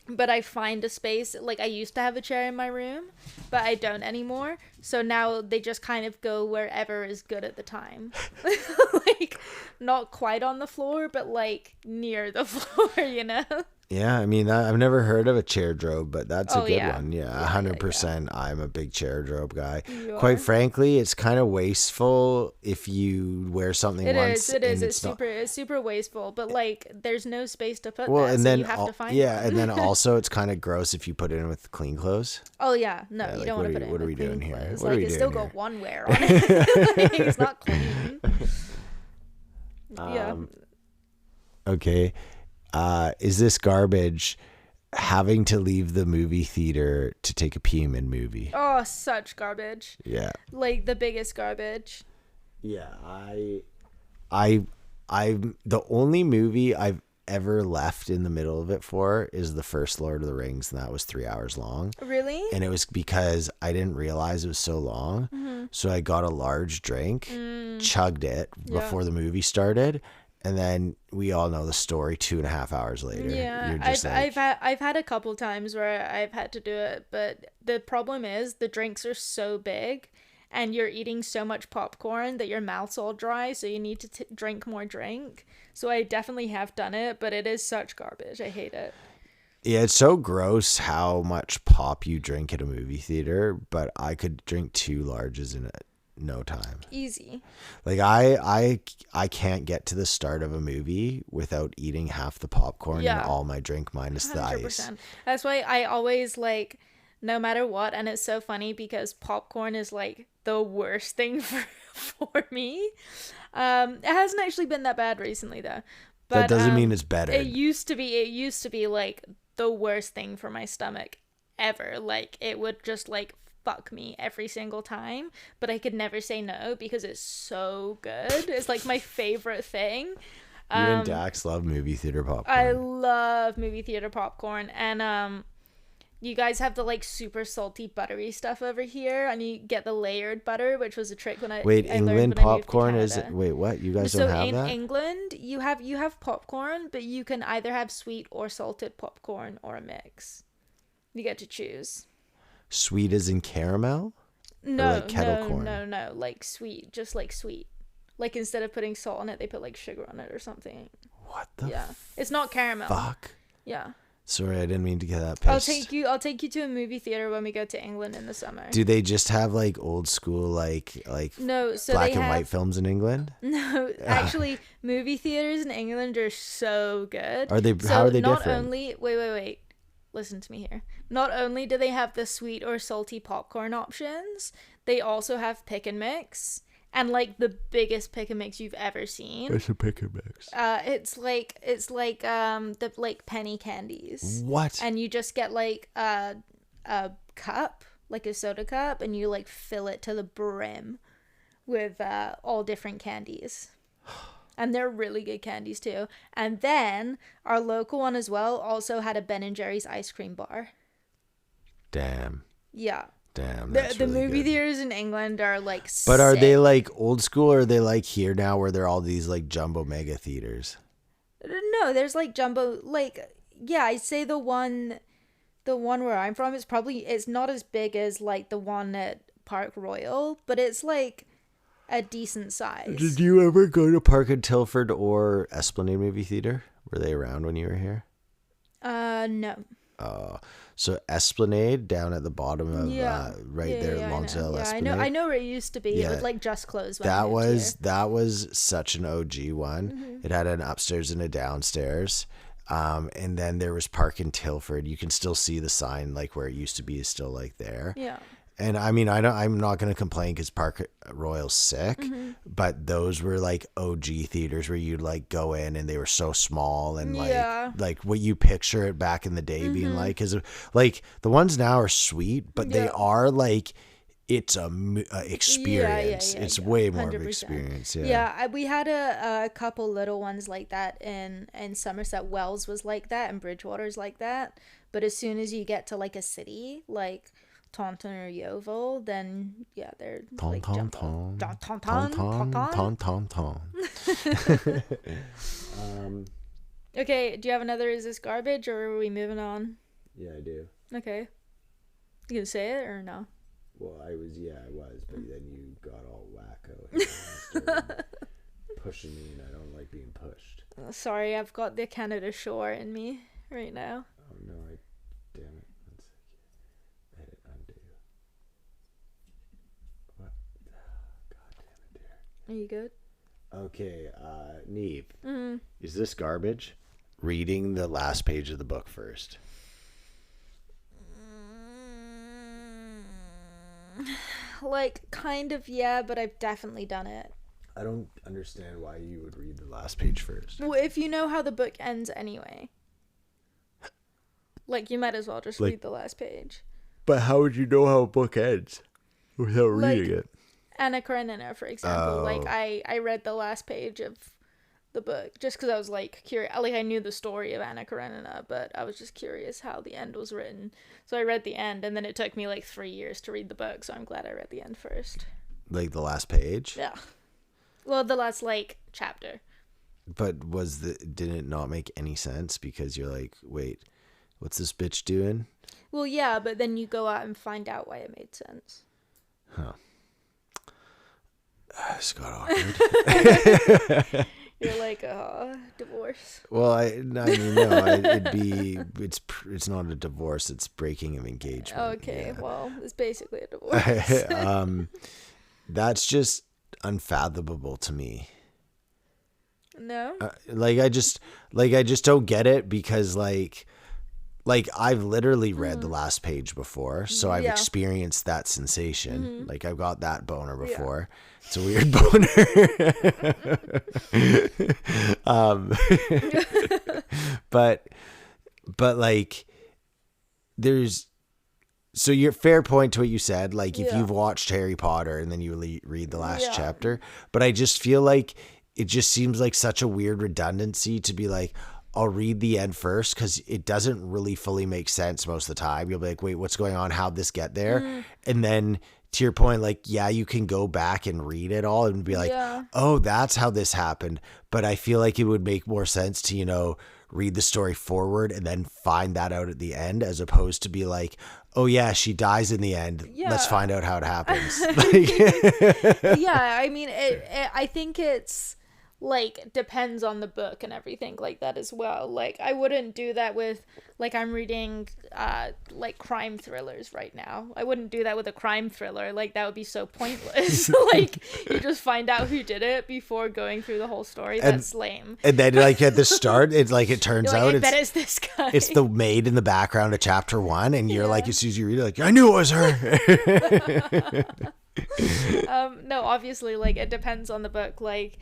But I find a space. Like, I used to have a chair in my room, but I don't anymore. So now they just kind of go wherever is good at the time. Like, not quite on the floor, but like near the floor, you know?
Yeah, I mean, I've never heard of a chair drobe, but that's a good one. Yeah, 100%.
Yeah.
I'm a big chair drobe guy.
You
Quite
are?
frankly, it's kind of wasteful if you wear something once.
It is.
and
It's super wasteful, but like, there's no space to put
Well,
that,
and
so
then
you have to find
yeah,
one.
and then also it's kind of gross if you put it in with clean clothes.
Oh yeah, no,
Yeah,
you
like,
don't want to put it in
what are
with
we
clean
doing here?
clothes.
What are
Like,
we
it's still
doing
got one wear on it. Like, it's not clean. Yeah.
Okay. Is this garbage? Having to leave the movie theater to take a pee in movie.
Oh, such garbage.
Yeah.
Like, the biggest garbage.
Yeah, I'm the only movie I've ever left in the middle of it for is the first Lord of the Rings, and that was 3 hours long.
Really?
And it was because I didn't realize it was so long.
Mm-hmm.
So I got a large drink, chugged it before the movie started. And then we all know the story 2.5 hours later.
Yeah,
You're just
I've had a couple times where I've had to do it, but the problem is the drinks are so big and you're eating so much popcorn that your mouth's all dry, so you need to drink more drink. So I definitely have done it, but it is such garbage. I hate it.
Yeah, it's so gross how much pop you drink at a movie theater, but I could drink 2 larges in no time.
Easy.
Like I can't get to the start of a movie without eating half the popcorn and all my drink minus the
100%.
ice.
That's why I always, like, no matter what, and it's so funny because popcorn is like the worst thing for me. It hasn't actually been that bad recently though. But
that doesn't mean it's better.
It used to be like the worst thing for my stomach ever. Like, it would just like fuck me every single time, but I could never say no because it's so good. It's like my favorite thing.
You and Dax love movie theater popcorn.
I love movie theater popcorn, and you guys have the like super salty buttery stuff over here, and you get the layered butter, which was a trick when I
wait.
I
England
learned when
popcorn
I moved
is
to Canada.
wait what? You guys
So
don't have
in
that?
England, you have popcorn, but you can either have sweet or salted popcorn or a mix. You get to choose.
Sweet as in caramel?
No,
like kettle corn?
no, like sweet, just like sweet. Like, instead of putting salt on it, they put like sugar on it or something.
What the
It's not caramel.
fuck?
Yeah.
Sorry, I didn't mean to get that pissed.
I'll take you to a movie theater when we go to England in the summer.
Do they just have like old school like
No, so
black
they
and
have,
white films in England?
No, actually, movie theaters in England are so good.
Are they?
So
How are they
not
different?
only wait. Listen to me here. Not only do they have the sweet or salty popcorn options, they also have pick and mix, and like the biggest pick and mix you've ever seen.
What's a pick and mix?
It's like the like penny candies.
What?
And you just get like a cup, like a soda cup, and you like fill it to the brim with all different candies. And they're really good candies too. And then our local one as well also had a Ben & Jerry's ice cream bar.
Damn.
Yeah.
Damn. That's
The
really
movie
good.
theaters in England are like
But are they
sick.
like old school, or are they like here now where they're all these like jumbo mega theaters?
No, there's like jumbo, like, yeah, I'd say the one where I'm from is it's not as big as like the one at Park Royal, but it's like a decent size.
Did you ever go to Park and Tilford or Esplanade movie theater? Were they around when you were here?
No.
So Esplanade down at the bottom of there,
I
Lonsdale
know.
Esplanade.
I know where it used to be.
Yeah.
It was like just closed.
That was such an OG one.
Mm-hmm.
It had an upstairs and a downstairs. And then there was Park in Tilford. You can still see the sign like where it used to be is still like there.
Yeah.
And I mean, I'm not going to complain because Park Royal's sick, but those were like OG theaters where you'd like go in and they were so small and like what you picture it back in the day being like, because like the ones now are sweet, but they are like, it's a experience. It's way more 100%. Of experience.
Yeah. We had a couple little ones like that in Somerset. Wells was like that and Bridgewater's like that. But as soon as you get to like a city, like Taunton or Yeovil, then they're like Taunton. Okay, do you have another Is This Garbage or are we moving on?
Yeah, I do.
Okay. You gonna say it or no?
Well, I was, but then you got all wacko and started pushing me, and I don't like being pushed.
Sorry, I've got the Canada Shore in me right now.
Oh no, damn it. One second. Edit, undo. What? God damn it, dear.
Are you good?
Okay, Neve. Is this garbage? Reading the last page of the book first.
Like, kind of, yeah, but I've definitely done it.
I don't understand why you would read the last page first.
Well, if you know how the book ends anyway. Like, you might as well just read the last page.
But how would you know how a book ends without reading it?
Anna Karenina, for example. Like, I read the last page of the book just because I was, like, curious. Like, I knew the story of Anna Karenina, but I was just curious how the end was written. So I read the end, and then it took me, like, 3 years to read the book, so I'm glad I read the end first.
Like, the last page?
Yeah. Well, the last, like, chapter.
But did it not make any sense? Because you're like, wait, what's this bitch doing?
Well, yeah, but then you go out and find out why it made sense.
Huh. It's got awkward.
You're like, divorce.
Well, I mean, no, it's not a divorce. It's breaking of engagement.
Okay, well, it's basically a divorce.
That's just unfathomable to me.
No.
I just don't get it because like I've literally read the last page before, so I've experienced that sensation. Like I've got that boner before. Yeah. It's a weird boner. But like there's, so your fair point to what you said, like if you've watched Harry Potter and then you read the last chapter, but I just feel like it just seems like such a weird redundancy to be like, I'll read the end first because it doesn't really fully make sense most of the time. You'll be like, wait, what's going on? How'd this get there? And then to your point, like, you can go back and read it all and be like, oh, that's how this happened. But I feel like it would make more sense to, read the story forward and then find that out at the end, as opposed to be like, oh yeah, she dies in the end. Yeah. Let's find out how it happens.
Yeah, I mean, I think it's like depends on the book and everything like that as well. Like I wouldn't do that with, like, I'm reading like crime thrillers right now. I wouldn't do that with a crime thriller. Like that would be so pointless. Like you just find out who did it before going through the whole story. That's lame.
And then like at the start, it's like it turns out
it's this guy.
It's the maid in the background of chapter 1, and you're like, as soon as you read it, like, I knew it was her.
No, obviously, like it depends on the book. Like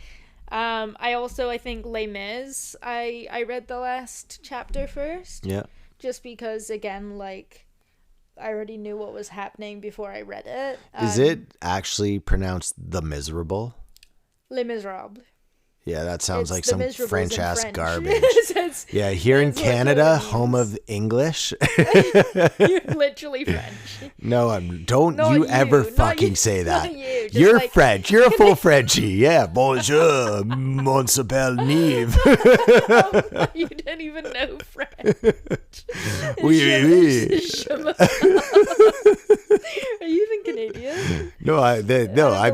I think Les Mis, I read the last chapter first. Yeah. Just because, again, like, I already knew what was happening before I read it.
Is it actually pronounced The Miserable?
Les Miserables.
Yeah, that sounds like some French-ass garbage. Yeah, here in
it's
Canada, home of English.
You're literally French.
No, don't you ever fucking say that.
Not you.
You're like, French. You're a full Frenchie. Yeah, bonjour, mon s'appelle Nive.
You didn't even know French.
Oui.
Are you even Canadian?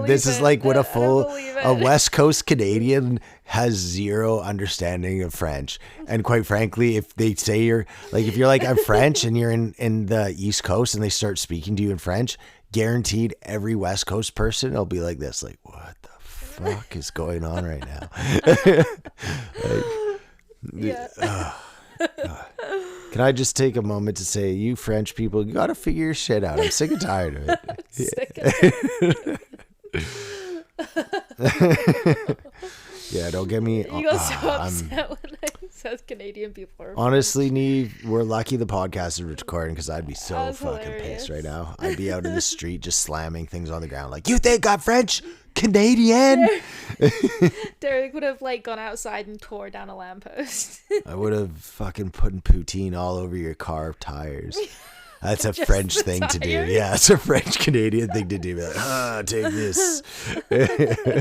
This is like what
I don't believe it.
a West Coast Canadian has zero understanding of French. And quite frankly, if they say if you're like, I'm French and you're in the East Coast and they start speaking to you in French, guaranteed every West Coast person will be like this, like, what the fuck is going on right now?
Yeah.
Can I just take a moment to say, you French people, you got to figure your shit out. I'm sick and tired of it.
Sick of it.
Yeah, don't get me.
You got so upset when I said Canadian people are.
Honestly, Neve, we're lucky the podcast is recording because I'd be so
That's
fucking
hilarious.
pissed right now. I'd be out in the street just slamming things on the ground like, you think I'm French Canadian?
Derek would have gone outside and tore down a lamppost.
I would have fucking put poutine all over your car tires. That's a French
the
thing to do.
tires?
Yeah, it's a French Canadian thing to do. Be like, take this.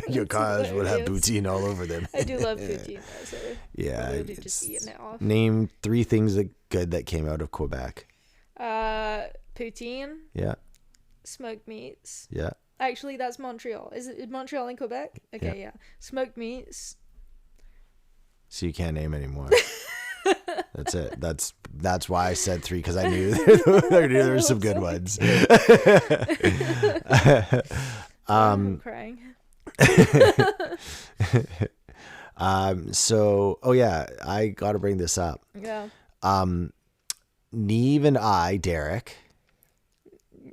Your cars would have
hilarious.
poutine all over them.
I do love poutine though, so
Yeah,
I would have just eaten it off.
Name 3 things that came out of Quebec.
Poutine,
Yeah,
smoked meats.
yeah.
Actually, that's Montreal. Is Montreal in Quebec? Okay, yeah. Smoked meats.
So you can't name any more. That's it. That's why I said 3, because I knew there were some good ones.
I'm crying.
So, oh yeah, I got to bring this up.
Yeah.
Neve and I, Derek,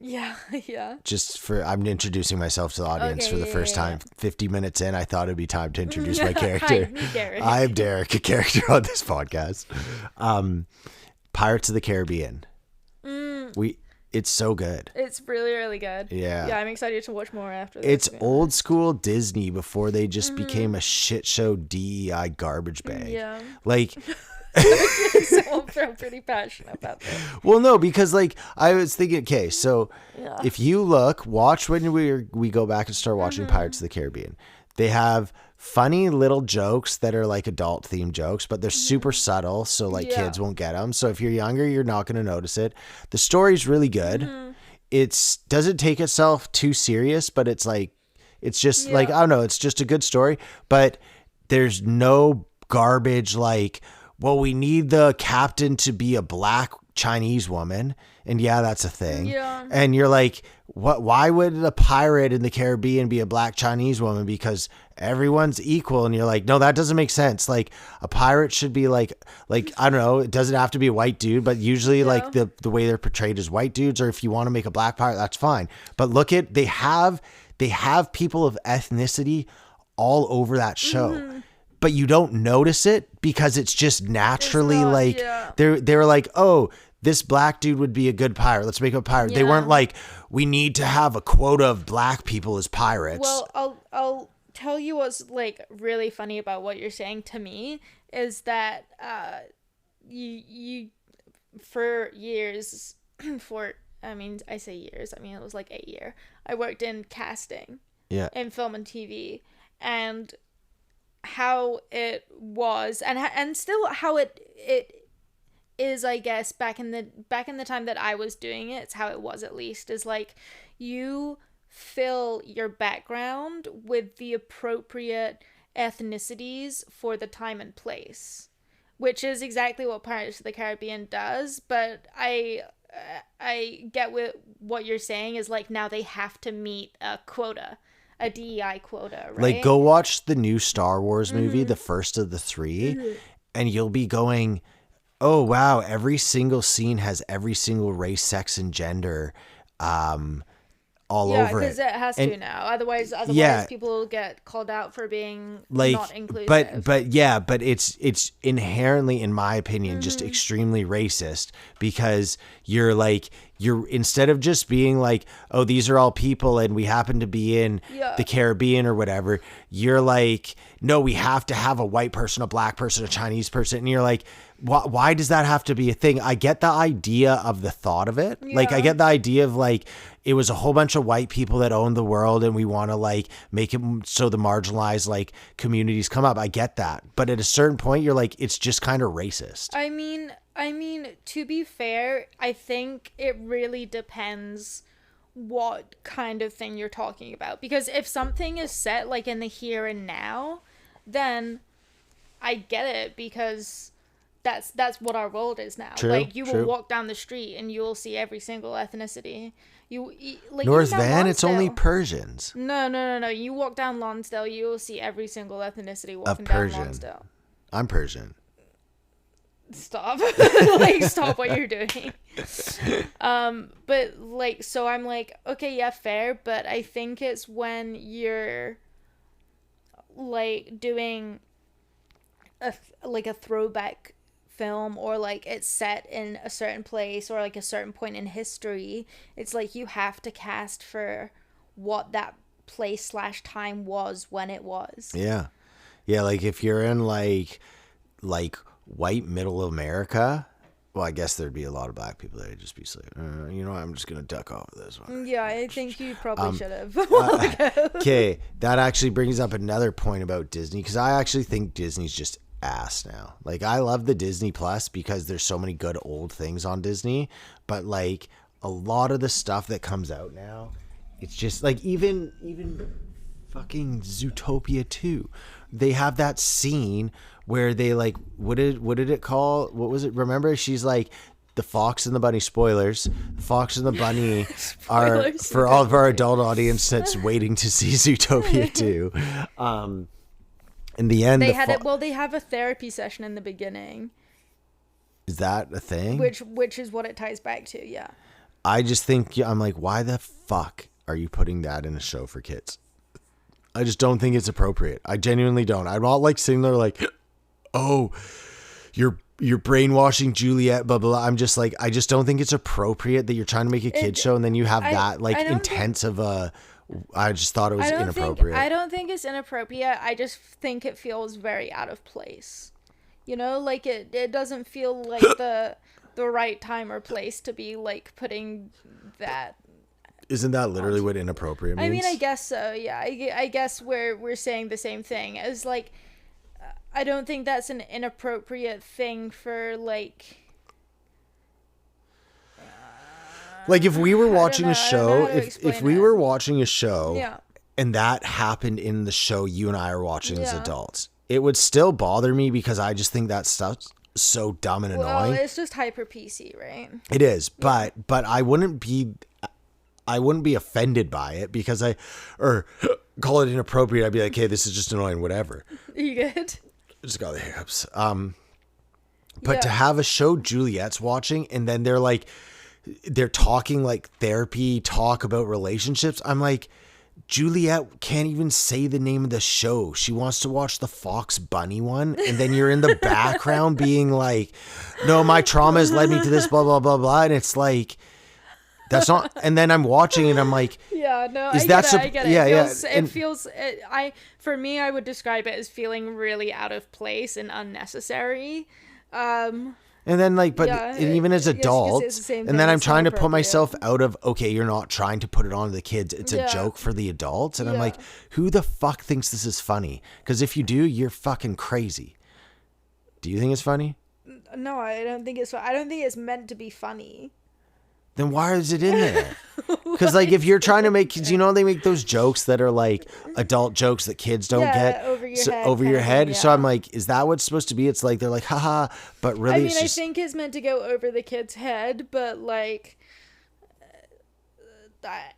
Yeah, yeah.
I'm introducing myself to the audience
Okay,
for the first time. 50 minutes in, I thought it'd be time to introduce my character.
Hi, me, Derek.
I'm Derek, a character on this podcast. Pirates of the Caribbean. It's so good.
It's really, really good.
Yeah.
Yeah, I'm excited to watch more after this.
It's
to be
old school Disney before they just became a shit show DEI garbage bag.
Yeah.
Like,
So I'm pretty passionate about that.
well, no, because I was thinking, okay, so
Yeah.
if you watch when we go back and start watching Pirates of the Caribbean, they have funny little jokes that are adult themed jokes, but they're super subtle, so
Yeah.
kids won't get them. So if you're younger, you're not going to notice it. The story's really good. It doesn't take itself too serious, but it's just I don't know, it's just a good story, but there's no garbage well, we need the captain to be a black Chinese woman. And yeah, that's a thing.
Yeah.
And you're like, what? Why would a pirate in the Caribbean be a black Chinese woman? Because everyone's equal. And you're like, no, that doesn't make sense. A pirate should be I don't know, it doesn't have to be a white dude, but usually the way they're portrayed as white dudes, or if you want to make a black pirate, that's fine. But they have people of ethnicity all over that show. But you don't notice it because it's just naturally they were like, oh, this black dude would be a good pirate. Let's make him a pirate.
Yeah.
They weren't like, we need to have a quota of black people as pirates.
Well, I'll tell you what's really funny about what you're saying to me is that you for years I say years, it was 8 years. I worked in casting.
Yeah.
In film and TV, and how it was and still how it is, I guess, back in the time that I was doing it, it's how it was, at least, is you fill your background with the appropriate ethnicities for the time and place, which is exactly what Pirates of the Caribbean does. But I get what you're saying is now they have to meet a quota, a DEI quota, right?
Go watch the new Star Wars movie, the first of the 3, and you'll be going, oh wow, every single scene has every single race, sex, and gender all over it.
Yeah, because it has to now. Otherwise people will get called out for being not inclusive.
But it's inherently, in my opinion, just extremely racist, because you're instead of just being oh, these are all people and we happen to be in the Caribbean or whatever, you're no, we have to have a white person, a black person, a Chinese person. And you're why does that have to be a thing? I get the idea of the thought of it.
Yeah.
I get the idea of it was a whole bunch of white people that owned the world and we want to make it so the marginalized communities come up. I get that. But at a certain point, you're it's just kind of racist.
I mean, to be fair, I think it really depends what kind of thing you're talking about. Because if something is set like in the here and now, then I get it, because that's what our world is now.
True,
like you
true.
will walk down the street and you will see every single ethnicity. Like
North
even down
Van, it's only
Lonsdale.
Persians.
No. You walk down Lonsdale, you will see every single ethnicity walking down
Persian.
Lonsdale.
I'm Persian.
Stop. Like, stop what you're doing. But like, so I'm like, okay, yeah, fair, but I think it's when you're like doing like a throwback film, or like it's set in a certain place or like a certain point in history, it's like you have to cast for what that place / time was when it was.
Yeah. Yeah, like if you're in like white middle America, well, I guess there'd be a lot of black people that would just be like, you know, I'm just gonna duck off of this one.
Yeah, I think you probably should have.
Okay, that actually brings up another point about Disney, because I actually think Disney's just ass now. Like, I love the Disney Plus because there's so many good old things on Disney, but like a lot of the stuff that comes out now, it's just like even fucking Zootopia 2. They have that scene where they like, what did it call? What was it? Remember, she's like, the fox and the bunny, spoilers. The fox and the bunny are for all of our adult audience that's waiting to see Zootopia 2. In the end,
they have a therapy session in the beginning.
Is that a thing?
Which is what it ties back to, yeah.
I just think, I'm like, why the fuck are you putting that in a show for kids? I just don't think it's appropriate. I genuinely don't. I'm not like sitting there like, oh, you're brainwashing Juliet, blah, blah, blah. I'm just like, I just don't think it's appropriate that you're trying to make a kid show and then you have that like intense of a, I just thought it was inappropriate.
I don't think it's inappropriate. I just think it feels very out of place. You know, like it doesn't feel like the right time or place to be like putting that.
Isn't that literally what inappropriate means?
I mean, I guess so. Yeah, I guess we're saying the same thing. As like, I don't think that's an inappropriate thing for like.
Like if we were watching a show, if we were watching a show,
yeah,
and that happened in the show you and I are watching as adults, it would still bother me because I just think that stuff's so dumb and annoying.
Well, it's just hyper PC, right?
It is, but I wouldn't be offended by it because or call it inappropriate. I'd be like, hey, this is just annoying, whatever.
You good?
I just got the hiccups. But to have a show Juliet's watching and then they're talking like therapy talk about relationships. I'm like, Juliet can't even say the name of the show. She wants to watch the Fox Bunny one. And then you're in the background being like, no, my trauma has led me to this, blah, blah, blah, blah. And it's like, that's not, and then I'm watching and I'm like,
yeah, no,
I get it. Yeah,
For me, I would describe it as feeling really out of place and unnecessary.
And then even as adults, and then I'm trying to put myself out of, okay, you're not trying to put it on the kids. It's a joke for the adults. And I'm like, who the fuck thinks this is funny? Because if you do, you're fucking crazy. Do you think it's funny?
No, I don't think it's, I don't think it's meant to be funny.
Then why is it in there? Because like if you're trying to make kids, you know, they make those jokes that are like adult jokes that kids don't get over your head. Yeah. So I'm like, is that what's supposed to be? It's like they're like, haha, but really, I mean,
I think it's meant to go over the kid's head, but like,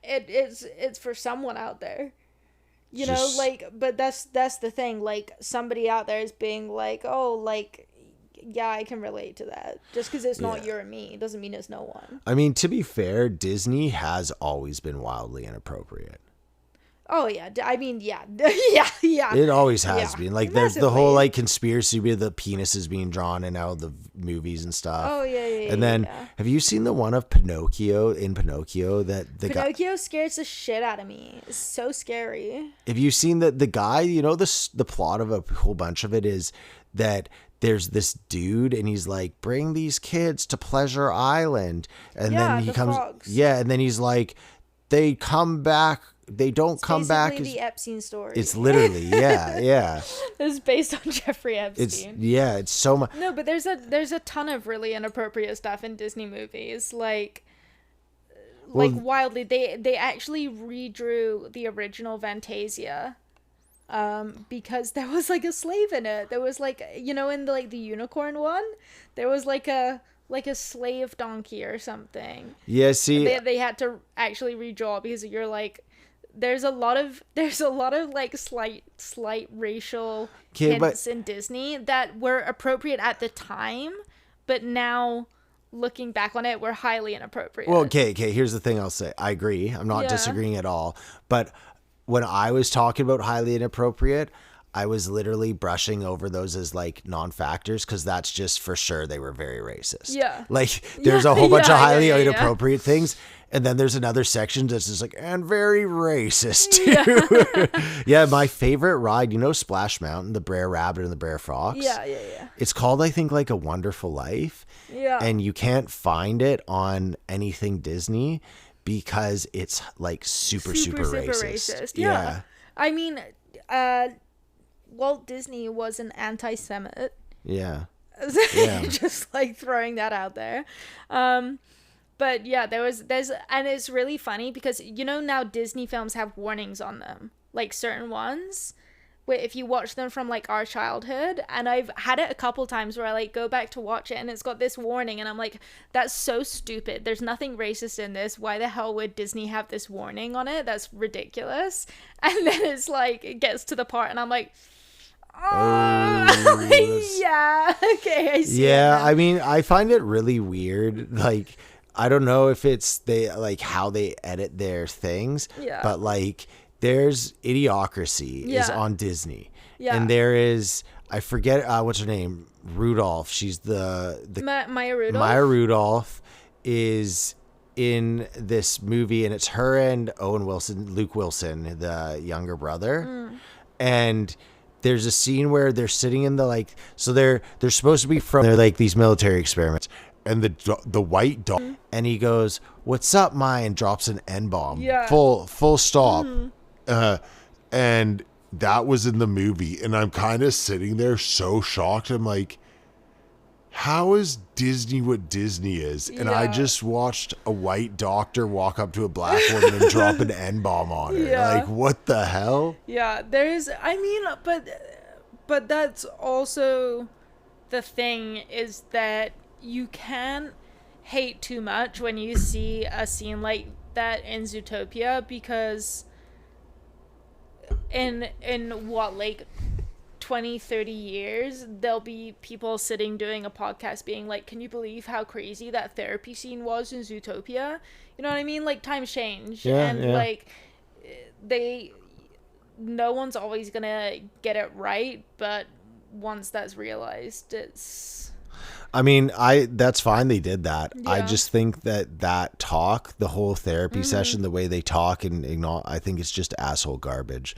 it's for someone out there, you know, like. But that's the thing. Like somebody out there is being like, oh, like. Yeah, I can relate to that. Just because it's not you or me doesn't mean it's no one.
I mean, to be fair, Disney has always been wildly inappropriate.
Oh, yeah. I mean, yeah.
It always has been. Like, there's the whole, like, conspiracy with the penises being drawn in out of the movies and stuff.
Oh, yeah.
And then, have you seen the one of Pinocchio, that the
Pinocchio scares the shit out of me. It's so scary.
Have you seen the guy, you know, the plot of a whole bunch of it is that there's this dude and he's like, bring these kids to Pleasure Island. And then he comes, frogs. And then he's like, they come back they don't come back as
the Epstein story.
it's literally yeah.
It's based on Jeffrey Epstein.
It's so much.
No, but there's a ton of really inappropriate stuff in Disney movies, like wildly. They actually redrew the original Fantasia, because there was like a slave in it. There was like, in the unicorn one, there was like a slave donkey or something.
Yeah, see,
they had to actually redraw because you're like, there's a lot of like slight racial hints in Disney that were appropriate at the time, but now looking back on it, were highly inappropriate.
Well, okay, here's the thing I'll say. I agree. I'm not disagreeing at all. But when I was talking about highly inappropriate, I was literally brushing over those as like non-factors, because that's just for sure they were very racist.
Yeah.
Like there's a whole bunch of highly inappropriate things. And then there's another section that's just like, and very racist too. Yeah, my favorite ride, Splash Mountain, the Brer Rabbit and the Brer Fox.
Yeah.
It's called, I think, like A Wonderful Life.
Yeah.
And you can't find it on anything Disney because it's like super racist.
Yeah. I mean, Walt Disney was an anti-Semite.
Yeah.
Just like throwing that out there. But yeah, there's and it's really funny because now Disney films have warnings on them, like certain ones where if you watch them from like our childhood, and I've had it a couple times where I like go back to watch it and it's got this warning and I'm like, that's so stupid. There's nothing racist in this. Why the hell would Disney have this warning on it? That's ridiculous. And then it's like, it gets to the part and I'm like, yeah, okay, I see.
Yeah, I mean, I find it really weird. Like, I don't know if it's how they edit their things, but like there's Idiocracy is on Disney, and there is, I forget what's her name, Rudolph. She's the
Maya Rudolph.
Maya Rudolph is in this movie, and it's her and Luke Wilson, the younger brother, and there's a scene where they're sitting in the so they're supposed to be they're like these military experiments. And the white dog, and he goes, "What's up, Maya?" and drops an N-bomb.
Yeah.
Full stop. And that was in the movie, and I'm kind of sitting there so shocked. I'm like, how is Disney what Disney is? And I just watched a white doctor walk up to a black woman and drop an N-bomb on her.
Yeah.
Like, what the hell?
Yeah, there's, I mean, but that's also the thing, is that you can't hate too much when you see a scene like that in Zootopia, because in what, like 20-30 years, there'll be people sitting doing a podcast being like, can you believe how crazy that therapy scene was in Zootopia? You know what I mean? Like, times change. Like, no one's always gonna get it right, but once that's realized, it's...
I mean, that's fine. They did that.
Yeah.
I just think that talk, the whole therapy session, the way they talk and I think it's just asshole garbage.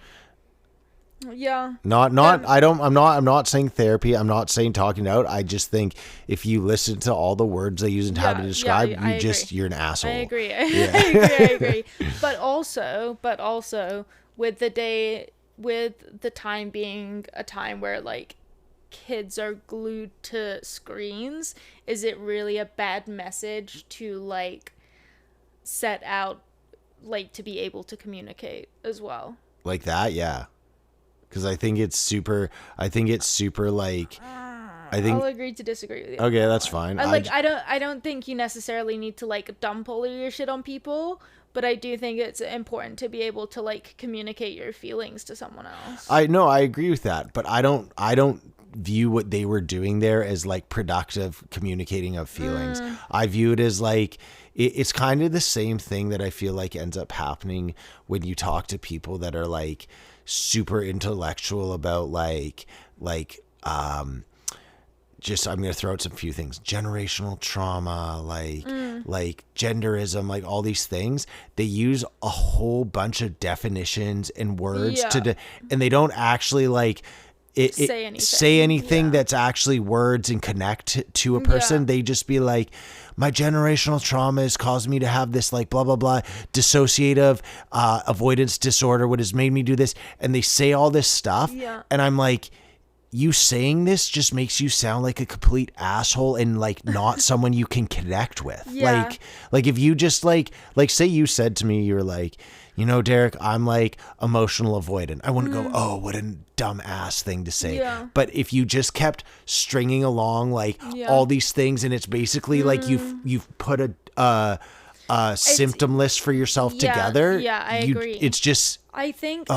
Yeah.
I'm not saying therapy. I'm not saying talking out. I just think if you listen to all the words they use and how to describe, you're an asshole.
I agree.
Yeah.
I agree. But also with the time being a time where like kids are glued to screens, is it really a bad message to like set out, like, to be able to communicate as well? Like that, yeah.
Because I think it's super like,
I'll agree to disagree with you.
Okay, that's fine.
I don't think you necessarily need to like dump all of your shit on people, but I do think it's important to be able to like communicate your feelings to someone else.
I agree with that, but I don't view what they were doing there as like productive communicating of feelings. I view it as like, it's kind of the same thing that I feel like ends up happening when you talk to people that are like super intellectual about just, I'm going to throw out some few things, generational trauma, like genderism, like all these things. They use a whole bunch of definitions and words and they don't actually like
say
anything.
That's actually words and connect to a person. They just be like, my generational trauma has caused me to have this like blah, blah, blah, dissociative avoidance disorder, what has made me do this. And they say all this stuff.
Yeah.
And I'm like, you saying this just makes you sound like a complete asshole and like not someone you can connect with.
Yeah.
Like if you just like say you said to me, you're like, you know, Derek, I'm like emotional avoidant. I wouldn't go, oh, what a dumb ass thing to say.
Yeah.
But if you just kept stringing along like all these things, and it's basically like you've put a symptom list for yourself together.
Yeah, I agree.
It's just.
I think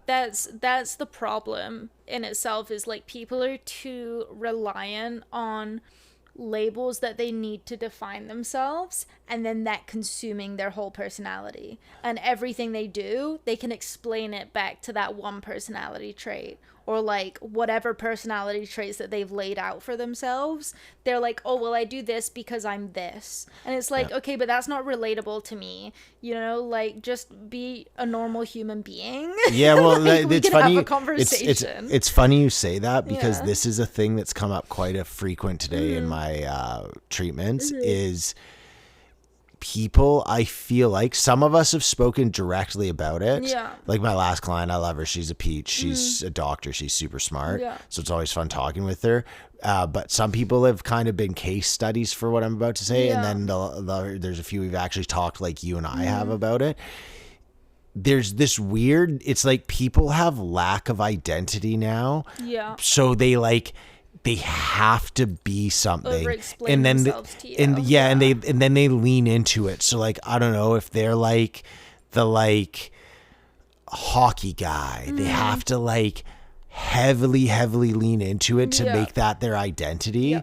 that's the problem in itself, is like people are too reliant on labels that they need to define themselves, and then that consuming their whole personality, and everything they do, they can explain it back to that one personality trait, or like whatever personality traits that they've laid out for themselves. They're like, oh, well, I do this because I'm this. And it's like, okay, but that's not relatable to me. You know, like, just be a normal human being.
Yeah, well,
like,
it's funny.
Have a conversation.
It's funny you say that, because this is a thing that's come up quite a frequent today in my treatments, is people, I feel like some of us have spoken directly about it.
Yeah.
Like my last client, I love her. She's a peach. She's a doctor. She's super smart.
Yeah.
So it's always fun talking with her. But some people have kind of been case studies for what I'm about to say.
Yeah.
And then there's a few we've actually talked like you and I have about it. There's this weird, it's like people have lack of identity now.
Yeah.
So they have to be something,
Over-explain
and then
themselves to you.
and then they lean into it. So like, I don't know if they're like the like hockey guy, they have to like heavily lean into it to make that their identity.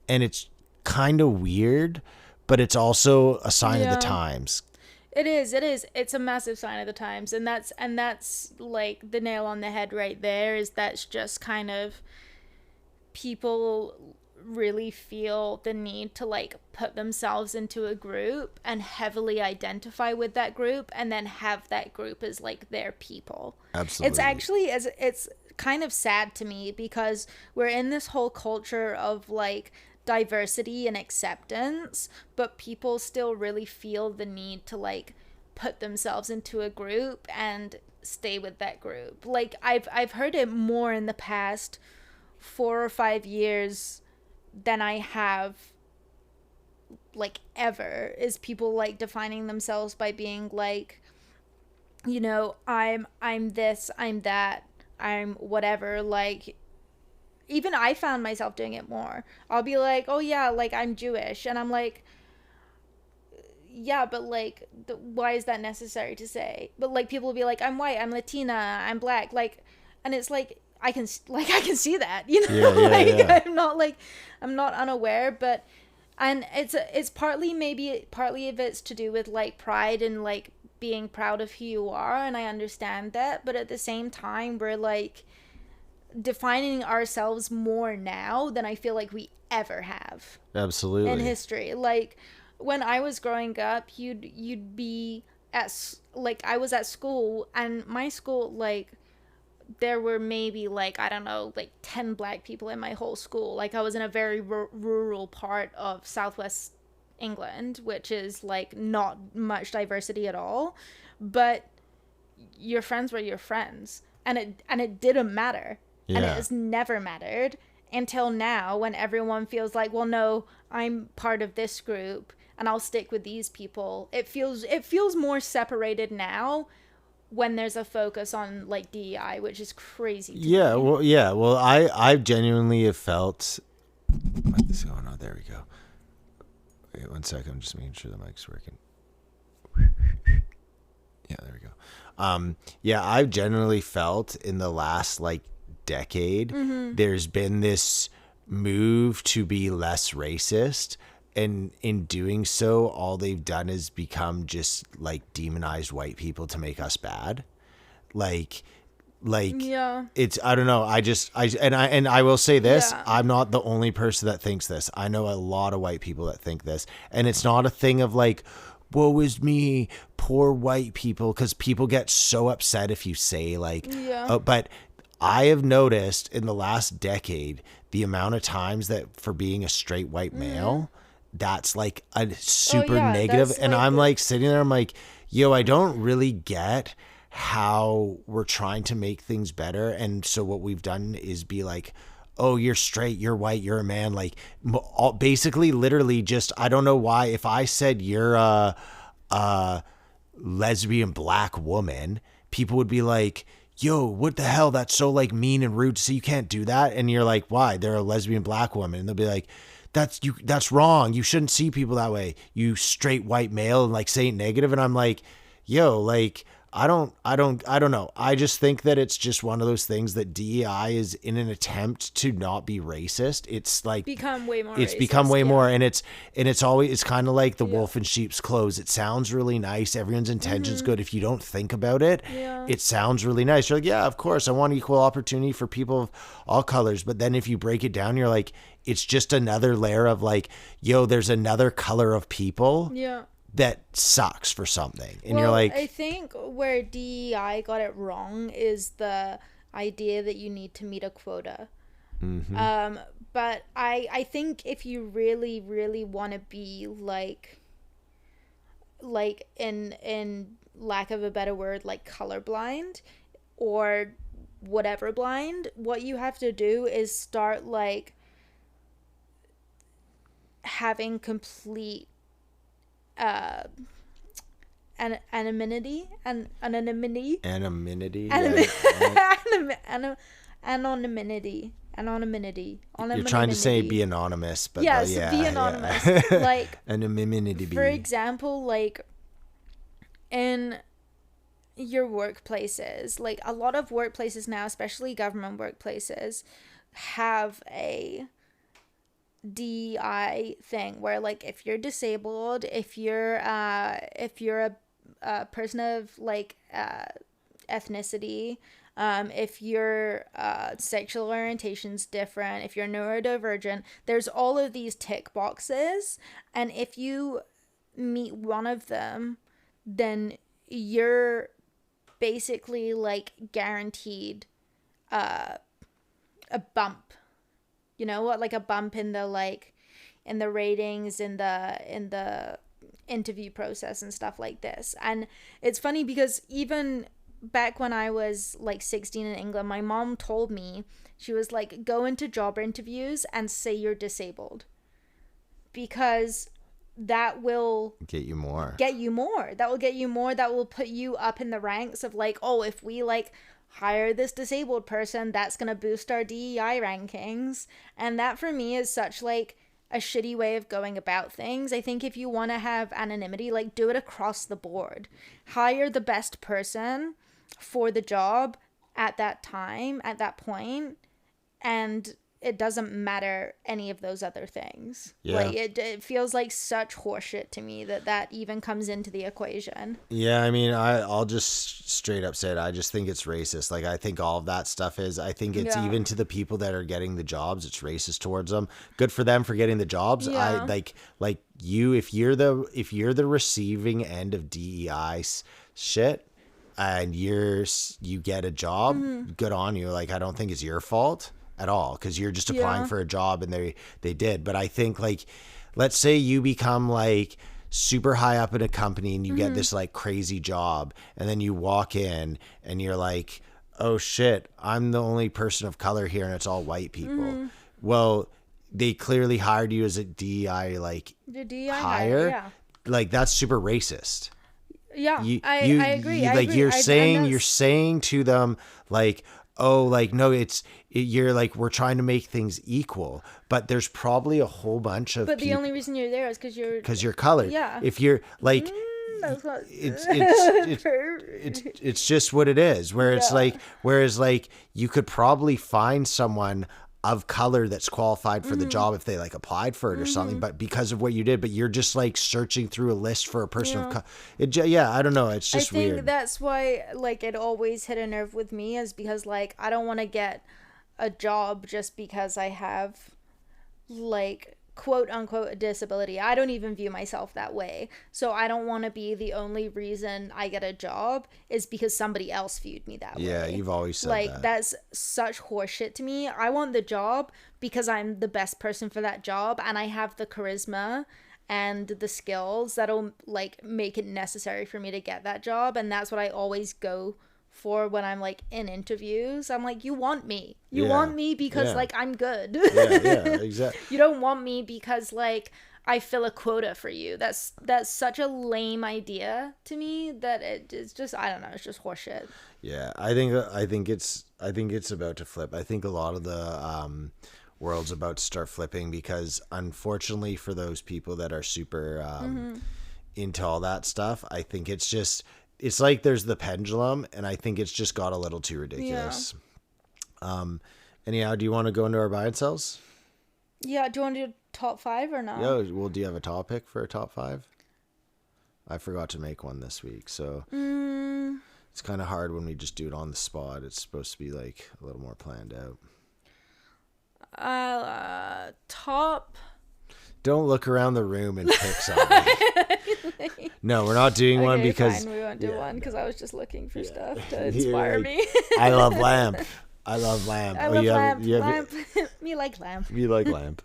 And it's kind of weird, but it's also a sign of the times.
It is. It's a massive sign of the times, and that's like the nail on the head right there. Is that's just kind of, people really feel the need to like put themselves into a group and heavily identify with that group, and then have that group as like their people.
Absolutely.
It's actually, it's kind of sad to me, because we're in this whole culture of like diversity and acceptance, but people still really feel the need to like put themselves into a group and stay with that group. Like I've heard it more in the past 4 or 5 years than I have like ever, is people like defining themselves by being like, you know, I'm this, I'm that, I'm whatever. Like, even I found myself doing it more. I'll be like, oh yeah, like I'm Jewish, and I'm like, yeah, but like why is that necessary to say? But like people will be like, I'm white, I'm Latina, I'm black, like, and it's like I can see that, you know. I'm not unaware, but, and it's partly of it's to do with like pride and like being proud of who you are, and I understand that, but at the same time we're like defining ourselves more now than I feel like we ever have.
Absolutely.
In history. Like when I was growing up, you'd be at, like, I was at school, and my school, like, there were maybe like, I don't know, like 10 black people in my whole school. Like I was in a very rural part of southwest England, which is like not much diversity at all, but your friends were your friends, and it didn't matter. And it has never mattered until now, when everyone feels like, well, no, I'm part of this group and I'll stick with these people. It feels more separated now when there's a focus on like DEI, which is crazy to me.
Well, I genuinely have felt, what is going on? There we go. Wait 1 second, I'm just making sure the mic's working. Yeah, there we go. I've generally felt in the last like decade, there's been this move to be less racist, and in doing so, all they've done is become just like demonized white people to make us bad. Like it's, I don't know. I will say this, I'm not the only person that thinks this. I know a lot of white people that think this, and it's not a thing of like, woe is me, poor white people, because people get so upset if you say like, but I have noticed in the last decade the amount of times that for being a straight white male, that's like a super negative. And I'm like sitting there, I'm like, yo, I don't really get how we're trying to make things better. And so what we've done is be like, oh, you're straight, you're white, you're a man. Like basically literally just, I don't know why, if I said you're a lesbian black woman, people would be like, yo, what the hell? That's so like mean and rude. So you can't do that. And you're like, why? They're a lesbian black woman. And they'll be like, that's wrong. You shouldn't see people that way. You straight white male, and like say it negative. And I'm like, yo, like, I don't know. I just think that it's just one of those things that DEI is in an attempt to not be racist. It's like
become way more.
It's
racist,
become way more, and it's always, it's kind of like the wolf in sheep's clothes. It sounds really nice. Everyone's intention's good. If you don't think about it, it sounds really nice. You're like, yeah, of course, I want equal opportunity for people of all colors. But then if you break it down, you're like, it's just another layer of like, yo, there's another color of people.
Yeah.
That sucks for something. And
well,
you're like,
I think where DEI got it wrong is the idea that you need to meet a quota. But I think if you really, really want to be like in lack of a better word, like colorblind or whatever blind, what you have to do is start like having complete anonymity.
anonymity. You're trying to say be anonymous, but
yes, be anonymous. Like
anonymity.
For example, like in your workplaces, like a lot of workplaces now, especially government workplaces, have a DEI thing where like if you're disabled, if you're a person of like ethnicity, if your sexual orientation's different, if you're neurodivergent, there's all of these tick boxes, and if you meet one of them, then you're basically like guaranteed a bump. You know what, like a bump in the ratings, in the interview process and stuff like this. And it's funny because even back when I was like 16 in England, my mom told me, she was like, go into job interviews and say you're disabled, because that will
get you more.
That will get you more. That will put you up in the ranks of like, oh, if we like hire this disabled person, that's gonna boost our DEI rankings. And that for me is such like a shitty way of going about things. I think if you want to have anonymity, like do it across the board. Hire the best person for the job at that time, at that point, and it doesn't matter any of those other things.
Yeah.
Like it feels like such horseshit to me that even comes into the equation.
Yeah, I mean, I'll just straight up say it. I just think it's racist. Like, I think all of that stuff is, I think it's even to the people that are getting the jobs, it's racist towards them. Good for them for getting the jobs.
Yeah.
I like you, if you're the receiving end of DEI shit and you get a job, good on you. Like, I don't think it's your fault at all, because you're just applying for a job and they did. But I think like, let's say you become like super high up in a company and you get this like crazy job, and then you walk in and you're like, oh shit, I'm the only person of color here and it's all white people. Well, they clearly hired you as a DEI like hire.
Yeah.
Like, that's super racist.
Yeah, I agree.
Like, you're saying to them like, oh, like, no, you're like, we're trying to make things equal, but there's probably a whole bunch of
the only reason you're there is because
you're colored.
Yeah.
If you're like,
that's not
it's just what it is. Whereas like you could probably find someone of color that's qualified for the job if they like applied for it or something, but because of what you did, but you're just like searching through a list for a person of color. I don't know. It's just weird.
I think that's why like it always hit a nerve with me, is because like I don't want to get a job just because I have like
quote unquote a disability. I don't even view myself that way. So I don't want to be the only reason I get a job is because somebody else viewed me that way.
Yeah, you've always said
like
that.
that's such horseshit to me. I want the job because I'm the best person for that job and I have the charisma and the skills that'll like make it necessary for me to get that job, and that's what I always go for when I'm like in interviews. I'm like, you want me because like I'm good.
yeah, exactly.
You don't want me because like I fill a quota for you. That's such a lame idea to me that it's just, I don't know, it's just horseshit.
Yeah, I think it's about to flip. I think a lot of the world's about to start flipping because unfortunately for those people that are super into all that stuff, I think it's like there's the pendulum, and I think it's just got a little too ridiculous. Yeah. Anyhow, do you want to go into our buy and sells?
Yeah, do you want to do top 5 or not?
Yeah, well, do you have a topic for a top 5? I forgot to make one this week, so it's kind of hard when we just do it on the spot. It's supposed to be like a little more planned out.
Top.
Don't look around the room and pick something. No, we're not doing one because
fine, we won't do one because I was just looking for stuff to inspire me.
I love lamp. I love lamp.
I love lamp. Lamp. Me like lamp.
Me like lamp.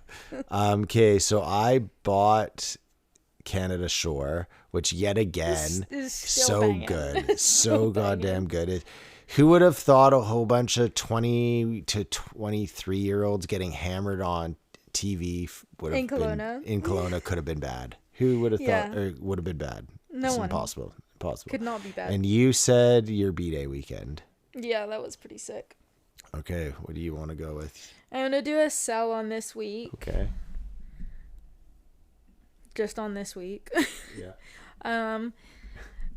Okay, so I bought Canada Shore, which yet again
is
so
banging.
good, so goddamn good. Who would have thought a whole bunch of 20 to 23-year-olds getting hammered on TV would have
in
Kelowna could have been bad? Who would have thought, or would have been bad?
No one.
Impossible.
Could not be bad.
And you said your B-Day weekend.
Yeah, that was pretty sick.
Okay, what do you want to go with?
I'm gonna do a sell on this week.
Okay.
Just on this week.
Yeah.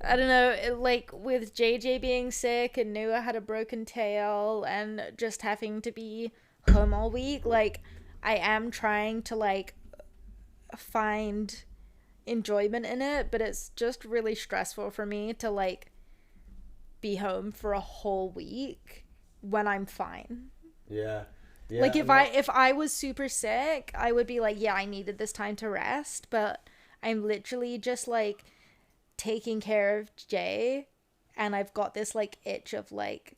I don't know, like with JJ being sick and Noah had a broken tail and just having to be home all week, like I am trying to like find enjoyment in it, but it's just really stressful for me to like be home for a whole week when I'm fine.
Yeah.
Like if I was super sick, I would be like, yeah, I needed this time to rest, but I'm literally just like taking care of Jay, and I've got this like itch of like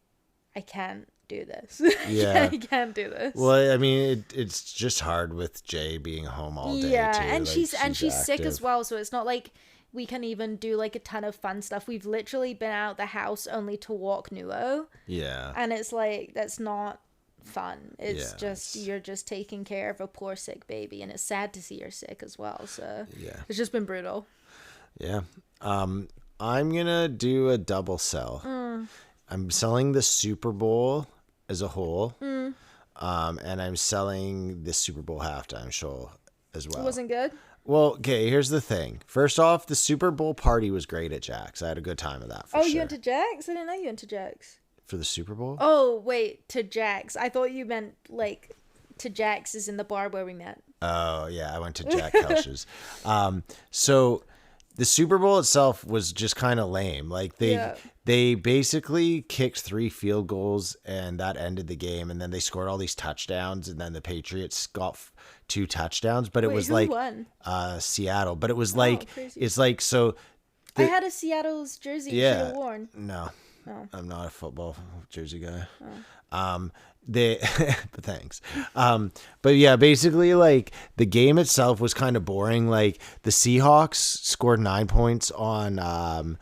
I can't do this.
Yeah.
I can't do this.
Well, I mean, it's just hard with Jay being home all day.
Yeah,
too.
and
like,
she's sick as well, so it's not like we can even do like a ton of fun stuff. We've literally been out the house only to walk Nuo.
Yeah.
And it's like that's not fun. It's you're just taking care of a poor sick baby, and it's sad to see her sick as well. So
yeah,
it's just been brutal.
Yeah. I'm gonna do a double sell. I'm selling the Super Bowl as a whole. And I'm selling the Super Bowl halftime show as well.
It wasn't good?
Well, okay, here's the thing. First off, the Super Bowl party was great at Jack's. I had a good time of that for sure.
Oh, you went to Jack's? I didn't know you went to Jack's.
For the Super Bowl?
Oh, wait, to Jack's. I thought you meant like to Jack's is in the bar where we met.
Oh, yeah, I went to Jack Kelch's. So the Super Bowl itself was just kind of lame. Like they basically kicked 3 field goals and that ended the game, and then they scored all these touchdowns, and then the Patriots got 2 touchdowns, but it was
who
like
won?
Seattle, but it was like
crazy.
it's like so
I had a Seattle's jersey you should have worn.
No.
Oh.
I'm not a football jersey guy. But thanks. But yeah, basically like the game itself was kind of boring. Like the Seahawks scored 9 points on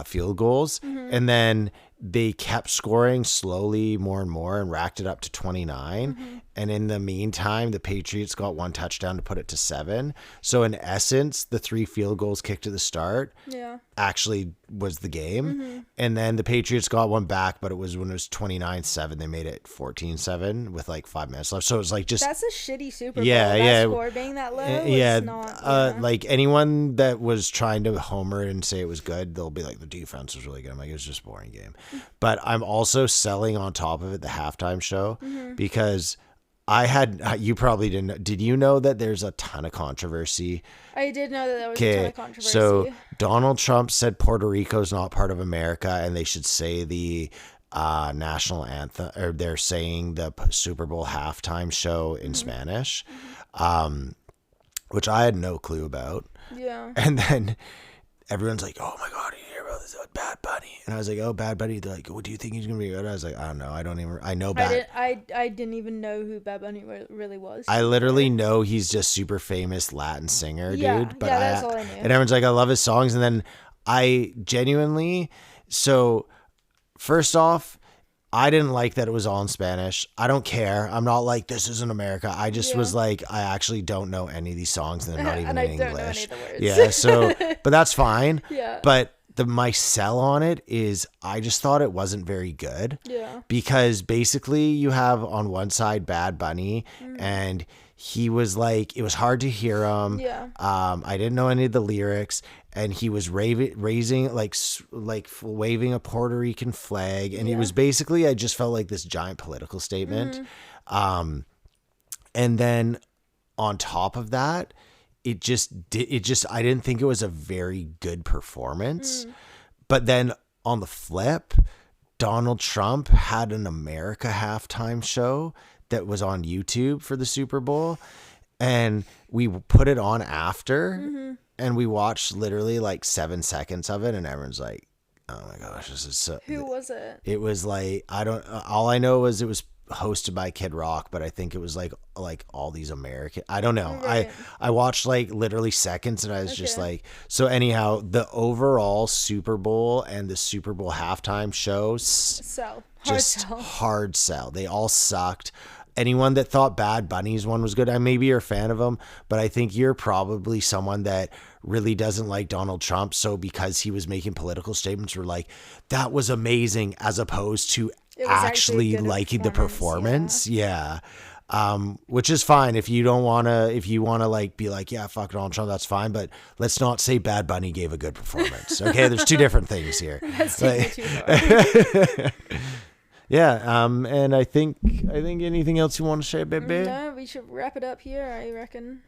field goals, and then they kept scoring slowly more and more and racked it up to 29. And in the meantime, the Patriots got 1 touchdown to put it to 7. So in essence, the 3 field goals kicked at the start actually was the game. And then the Patriots got 1 back, but it was when it was 29-7, they made it 14-7 with like 5 minutes left. So it was like just...
That's a shitty Super Bowl.
Yeah,
that score being that low not...
like anyone that was trying to homer and say it was good, they'll be like, the defense was really good. I'm like, it was just a boring game. But I'm also selling on top of it the halftime show because... you probably didn't. Did you know that there's a ton of controversy?
I did know that there was a ton of controversy.
So Donald Trump said Puerto Rico is not part of America and they should say the national anthem, or they're saying the Super Bowl halftime show in Spanish, which I had no clue about.
Yeah.
And then everyone's like, "Oh my God, you hear about this Bad Bunny?" And I was like, "Oh, Bad Bunny." They're like, "What do you think he's gonna be good?" I was like, "I don't know. I know Bad."
I didn't even know who Bad Bunny really was.
I literally know he's just super famous Latin singer,
Yeah,
dude. But
yeah, that's all I knew.
And everyone's like, "I love his songs." And then I genuinely, so first off, I didn't like that it was all in Spanish. I don't care. I'm not like, this isn't America. I just was like, I actually don't know any of these songs, and they're not even
And
in
I
English.
don't know any of the words.
Yeah, so, but that's fine.
Yeah.
But my sell on it is I just thought it wasn't very good.
Yeah.
Because basically you have on one side Bad Bunny, and he was like, it was hard to hear him.
Yeah.
I didn't know any of the lyrics, and he was raising like waving a Puerto Rican flag, and he was basically, I just felt like this giant political statement. And then on top of that, I didn't think it was a very good performance. But then on the flip, Donald Trump had an America halftime show that was on YouTube for the Super Bowl, and we put it on after, and we watched literally like 7 seconds of it, and everyone's like, "Oh my gosh, this is so."
Who was it?
It was like, all I know is it was hosted by Kid Rock, but I think it was like all these American, I don't know.
Right.
I watched like literally seconds, and I was just like, so anyhow, the overall Super Bowl and the Super Bowl halftime shows, hard sell. They all sucked. Anyone that thought Bad Bunny's one was good, maybe you're a fan of him, but I think you're probably someone that really doesn't like Donald Trump. So because he was making political statements, we're like, that was amazing, as opposed to actually liking the performance. Yeah. Which is fine if you want to like be like, yeah, fuck Donald Trump, that's fine, but let's not say Bad Bunny gave a good performance. Okay, there's two different things here.
That's taking too far.
Yeah, and I think anything else you want to say, baby?
No, we should wrap it up here, I reckon.